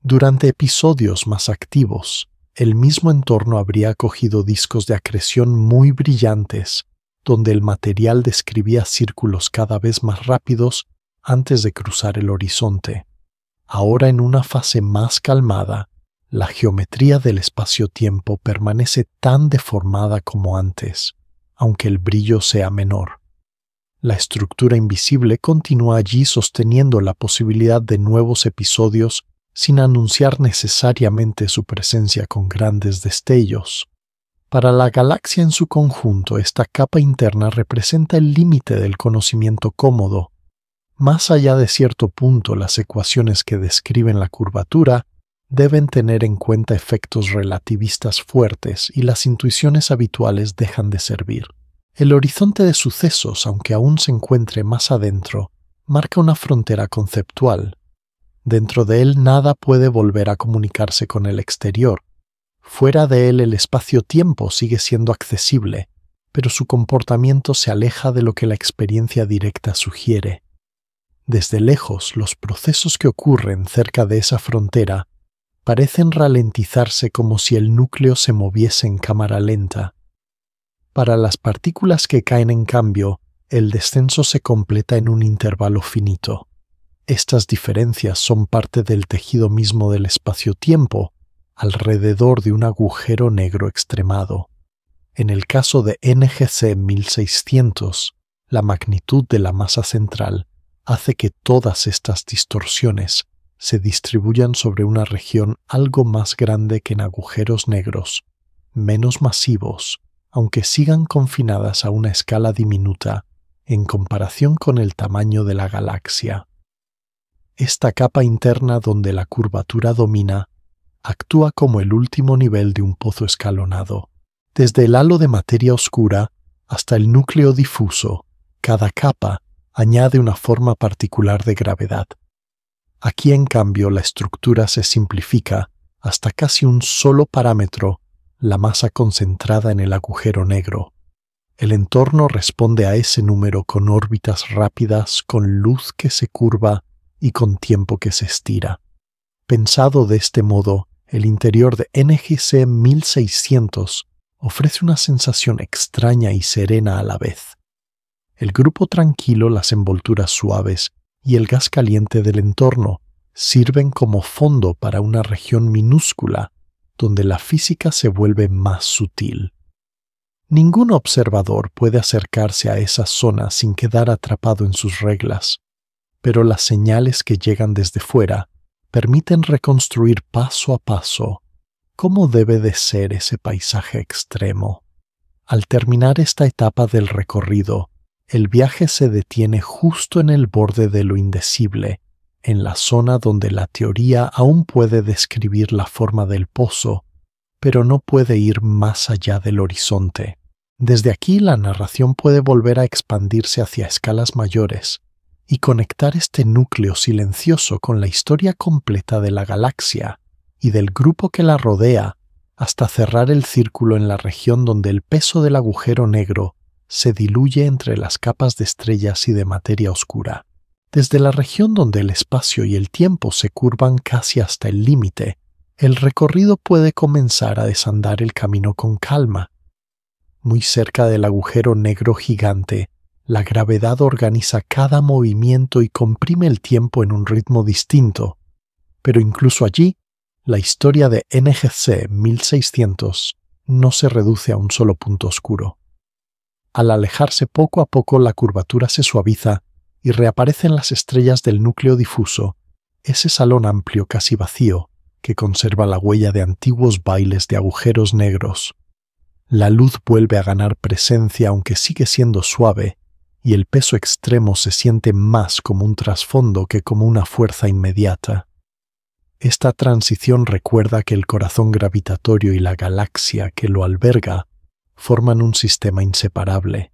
Durante episodios más activos, el mismo entorno habría acogido discos de acreción muy brillantes, donde el material describía círculos cada vez más rápidos antes de cruzar el horizonte. Ahora, en una fase más calmada, la geometría del espacio-tiempo permanece tan deformada como antes, aunque el brillo sea menor. La estructura invisible continúa allí sosteniendo la posibilidad de nuevos episodios sin anunciar necesariamente su presencia con grandes destellos. Para la galaxia en su conjunto, esta capa interna representa el límite del conocimiento cómodo. Más allá de cierto punto, las ecuaciones que describen la curvatura deben tener en cuenta efectos relativistas fuertes y las intuiciones habituales dejan de servir. El horizonte de sucesos, aunque aún se encuentre más adentro, marca una frontera conceptual. Dentro de él nada puede volver a comunicarse con el exterior. Fuera de él el espacio-tiempo sigue siendo accesible, pero su comportamiento se aleja de lo que la experiencia directa sugiere. Desde lejos, los procesos que ocurren cerca de esa frontera parecen ralentizarse como si el núcleo se moviese en cámara lenta. Para las partículas que caen, en cambio, el descenso se completa en un intervalo finito. Estas diferencias son parte del tejido mismo del espacio-tiempo, alrededor de un agujero negro extremado. En el caso de NGC 1600, la magnitud de la masa central hace que todas estas distorsiones se distribuyan sobre una región algo más grande que en agujeros negros, menos masivos, aunque sigan confinadas a una escala diminuta en comparación con el tamaño de la galaxia. Esta capa interna donde la curvatura domina actúa como el último nivel de un pozo escalonado. Desde el halo de materia oscura hasta el núcleo difuso, cada capa añade una forma particular de gravedad. Aquí, en cambio, la estructura se simplifica hasta casi un solo parámetro, la masa concentrada en el agujero negro. El entorno responde a ese número con órbitas rápidas, con luz que se curva y con tiempo que se estira. Pensado de este modo, el interior de NGC 1600 ofrece una sensación extraña y serena a la vez. El grupo tranquilo, las envolturas suaves y el gas caliente del entorno sirven como fondo para una región minúscula donde la física se vuelve más sutil. Ningún observador puede acercarse a esa zona sin quedar atrapado en sus reglas, pero las señales que llegan desde fuera permiten reconstruir paso a paso cómo debe de ser ese paisaje extremo. Al terminar esta etapa del recorrido, el viaje se detiene justo en el borde de lo indecible, en la zona donde la teoría aún puede describir la forma del pozo, pero no puede ir más allá del horizonte. Desde aquí la narración puede volver a expandirse hacia escalas mayores y conectar este núcleo silencioso con la historia completa de la galaxia y del grupo que la rodea, hasta cerrar el círculo en la región donde el peso del agujero negro se diluye entre las capas de estrellas y de materia oscura. Desde la región donde el espacio y el tiempo se curvan casi hasta el límite, el recorrido puede comenzar a desandar el camino con calma. Muy cerca del agujero negro gigante, la gravedad organiza cada movimiento y comprime el tiempo en un ritmo distinto, pero incluso allí, la historia de NGC 1600 no se reduce a un solo punto oscuro. Al alejarse poco a poco, la curvatura se suaviza y reaparecen las estrellas del núcleo difuso, ese salón amplio casi vacío que conserva la huella de antiguos bailes de agujeros negros. La luz vuelve a ganar presencia, aunque sigue siendo suave, y el peso extremo se siente más como un trasfondo que como una fuerza inmediata. Esta transición recuerda que el corazón gravitatorio y la galaxia que lo alberga forman un sistema inseparable.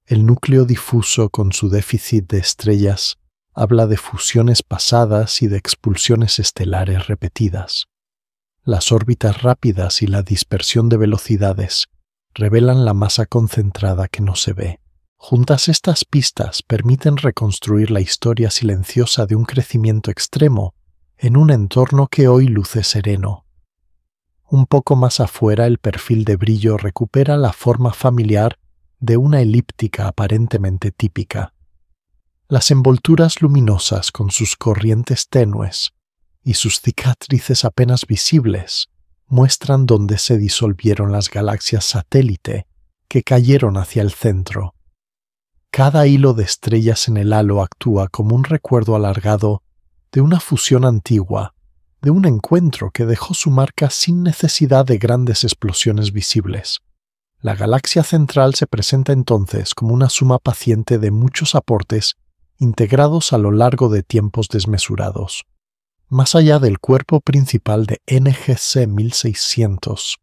El núcleo difuso, con su déficit de estrellas, habla de fusiones pasadas y de expulsiones estelares repetidas. Las órbitas rápidas y la dispersión de velocidades revelan la masa concentrada que no se ve. Juntas estas pistas permiten reconstruir la historia silenciosa de un crecimiento extremo en un entorno que hoy luce sereno. Un poco más afuera, el perfil de brillo recupera la forma familiar de una elíptica aparentemente típica. Las envolturas luminosas con sus corrientes tenues y sus cicatrices apenas visibles muestran dónde se disolvieron las galaxias satélite que cayeron hacia el centro. Cada hilo de estrellas en el halo actúa como un recuerdo alargado de una fusión antigua, de un encuentro que dejó su marca sin necesidad de grandes explosiones visibles. La galaxia central se presenta entonces como una suma paciente de muchos aportes integrados a lo largo de tiempos desmesurados. Más allá del cuerpo principal de NGC 1600,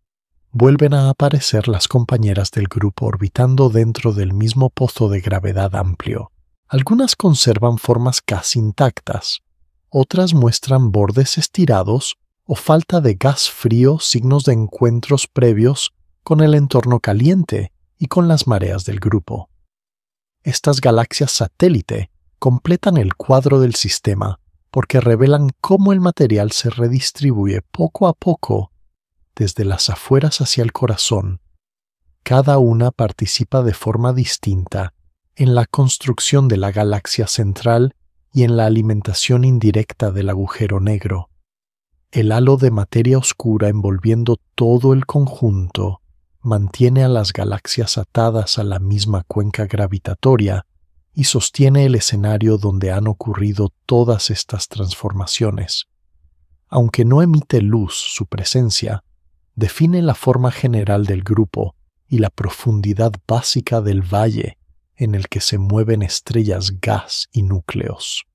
vuelven a aparecer las compañeras del grupo orbitando dentro del mismo pozo de gravedad amplio. Algunas conservan formas casi intactas, otras muestran bordes estirados o falta de gas frío, signos de encuentros previos con el entorno caliente y con las mareas del grupo. Estas galaxias satélite completan el cuadro del sistema porque revelan cómo el material se redistribuye poco a poco desde las afueras hacia el corazón. Cada una participa de forma distinta en la construcción de la galaxia central y en la alimentación indirecta del agujero negro. El halo de materia oscura envolviendo todo el conjunto mantiene a las galaxias atadas a la misma cuenca gravitatoria y sostiene el escenario donde han ocurrido todas estas transformaciones. Aunque no emite luz, su presencia define la forma general del grupo y la profundidad básica del valle en el que se mueven estrellas, gas y núcleos.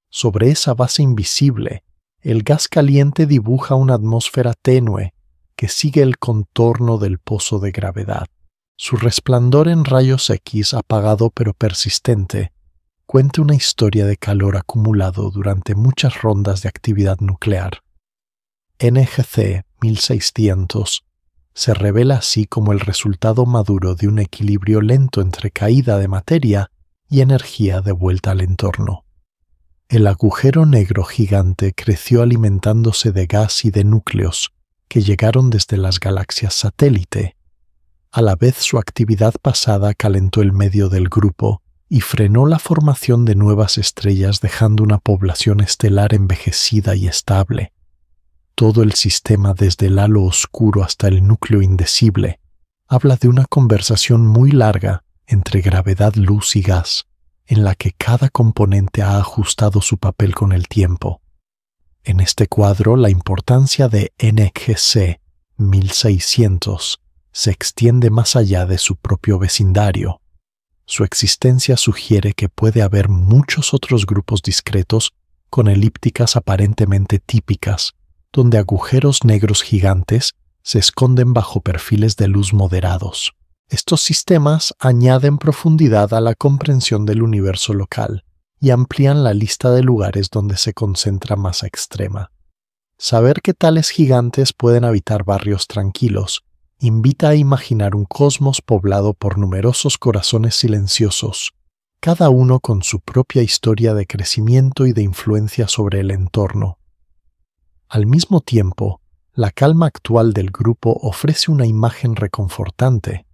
Sobre esa base invisible, el gas caliente dibuja una atmósfera tenue que sigue el contorno del pozo de gravedad. Su resplandor en rayos X, apagado pero persistente, cuenta una historia de calor acumulado durante muchas rondas de actividad nuclear. NGC 1600 se revela así como el resultado maduro de un equilibrio lento entre caída de materia y energía de vuelta al entorno. El agujero negro gigante creció alimentándose de gas y de núcleos que llegaron desde las galaxias satélite. A la vez su actividad pasada calentó el medio del grupo y frenó la formación de nuevas estrellas dejando una población estelar envejecida y estable. Todo el sistema desde el halo oscuro hasta el núcleo indecible habla de una conversación muy larga entre gravedad, luz y gas, en la que cada componente ha ajustado su papel con el tiempo. En este cuadro, la importancia de NGC 1600 se extiende más allá de su propio vecindario. Su existencia sugiere que puede haber muchos otros grupos discretos con elípticas aparentemente típicas, donde agujeros negros gigantes se esconden bajo perfiles de luz moderados. Estos sistemas añaden profundidad a la comprensión del universo local y amplían la lista de lugares donde se concentra masa extrema. Saber que tales gigantes pueden habitar barrios tranquilos invita a imaginar un cosmos poblado por numerosos corazones silenciosos, cada uno con su propia historia de crecimiento y de influencia sobre el entorno. Al mismo tiempo, la calma actual del grupo ofrece una imagen reconfortante.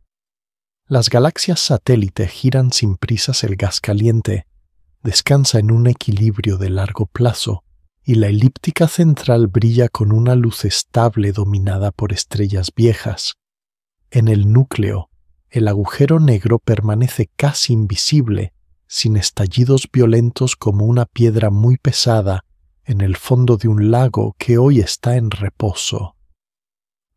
Las galaxias satélite giran sin prisas, el gas caliente descansa en un equilibrio de largo plazo y la elíptica central brilla con una luz estable dominada por estrellas viejas. En el núcleo, el agujero negro permanece casi invisible, sin estallidos violentos, como una piedra muy pesada en el fondo de un lago que hoy está en reposo.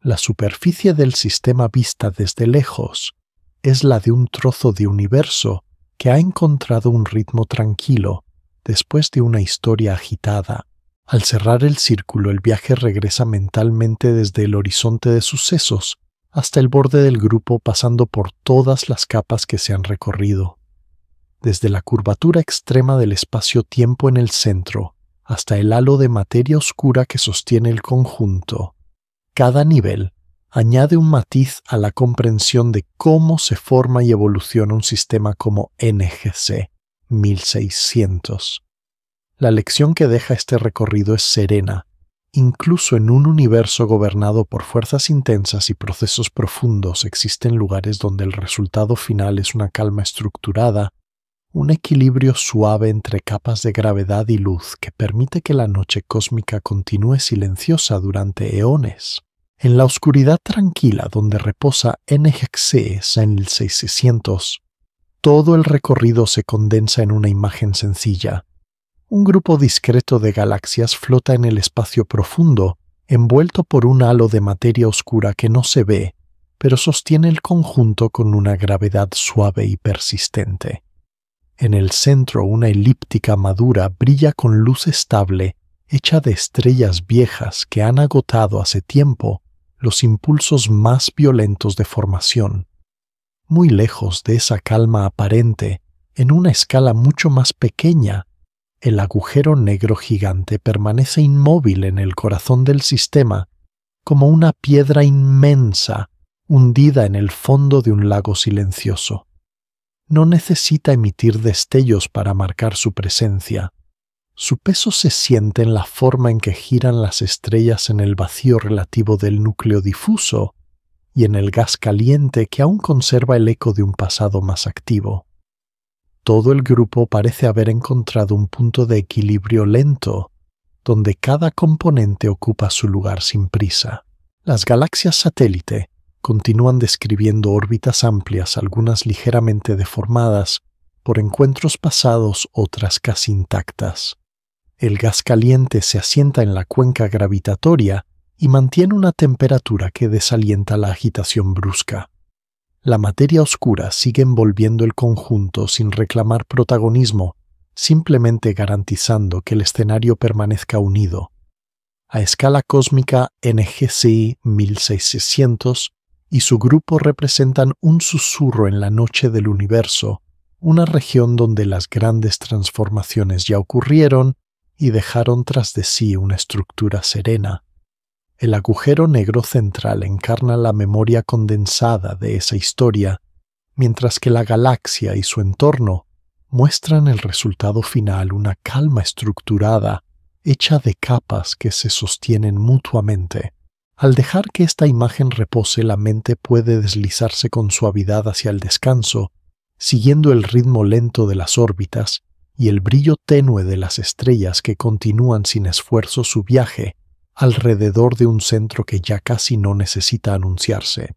La superficie del sistema vista desde lejos es la de un trozo de universo que ha encontrado un ritmo tranquilo después de una historia agitada. Al cerrar el círculo, el viaje regresa mentalmente desde el horizonte de sucesos hasta el borde del grupo, pasando por todas las capas que se han recorrido. desde la curvatura extrema del espacio-tiempo en el centro hasta el halo de materia oscura que sostiene el conjunto. Cada nivel añade un matiz a la comprensión de cómo se forma y evoluciona un sistema como NGC 1600. La lección que deja este recorrido es serena. Incluso en un universo gobernado por fuerzas intensas y procesos profundos existen lugares donde el resultado final es una calma estructurada, un equilibrio suave entre capas de gravedad y luz que permite que la noche cósmica continúe silenciosa durante eones. En la oscuridad tranquila donde reposa NGC 1600, todo el recorrido se condensa en una imagen sencilla. Un grupo discreto de galaxias flota en el espacio profundo, envuelto por un halo de materia oscura que no se ve, pero sostiene el conjunto con una gravedad suave y persistente. En el centro, una elíptica madura brilla con luz estable, hecha de estrellas viejas que han agotado hace tiempo los impulsos más violentos de formación. Muy lejos de esa calma aparente, en una escala mucho más pequeña, el agujero negro gigante permanece inmóvil en el corazón del sistema, como una piedra inmensa hundida en el fondo de un lago silencioso. No necesita emitir destellos para marcar su presencia. Su peso se siente en la forma en que giran las estrellas en el vacío relativo del núcleo difuso y en el gas caliente que aún conserva el eco de un pasado más activo. Todo el grupo parece haber encontrado un punto de equilibrio lento, donde cada componente ocupa su lugar sin prisa. Las galaxias satélite continúan describiendo órbitas amplias, algunas ligeramente deformadas, por encuentros pasados, otras casi intactas. El gas caliente se asienta en la cuenca gravitatoria y mantiene una temperatura que desalienta la agitación brusca. La materia oscura sigue envolviendo el conjunto sin reclamar protagonismo, simplemente garantizando que el escenario permanezca unido. A escala cósmica, NGC 1600 y su grupo representan un susurro en la noche del universo, una región donde las grandes transformaciones ya ocurrieron y dejaron tras de sí una estructura serena. El agujero negro central encarna la memoria condensada de esa historia, mientras que la galaxia y su entorno muestran el resultado final, una calma estructurada, hecha de capas que se sostienen mutuamente. Al dejar que esta imagen repose, la mente puede deslizarse con suavidad hacia el descanso, siguiendo el ritmo lento de las órbitas y el brillo tenue de las estrellas que continúan sin esfuerzo su viaje alrededor de un centro que ya casi no necesita anunciarse.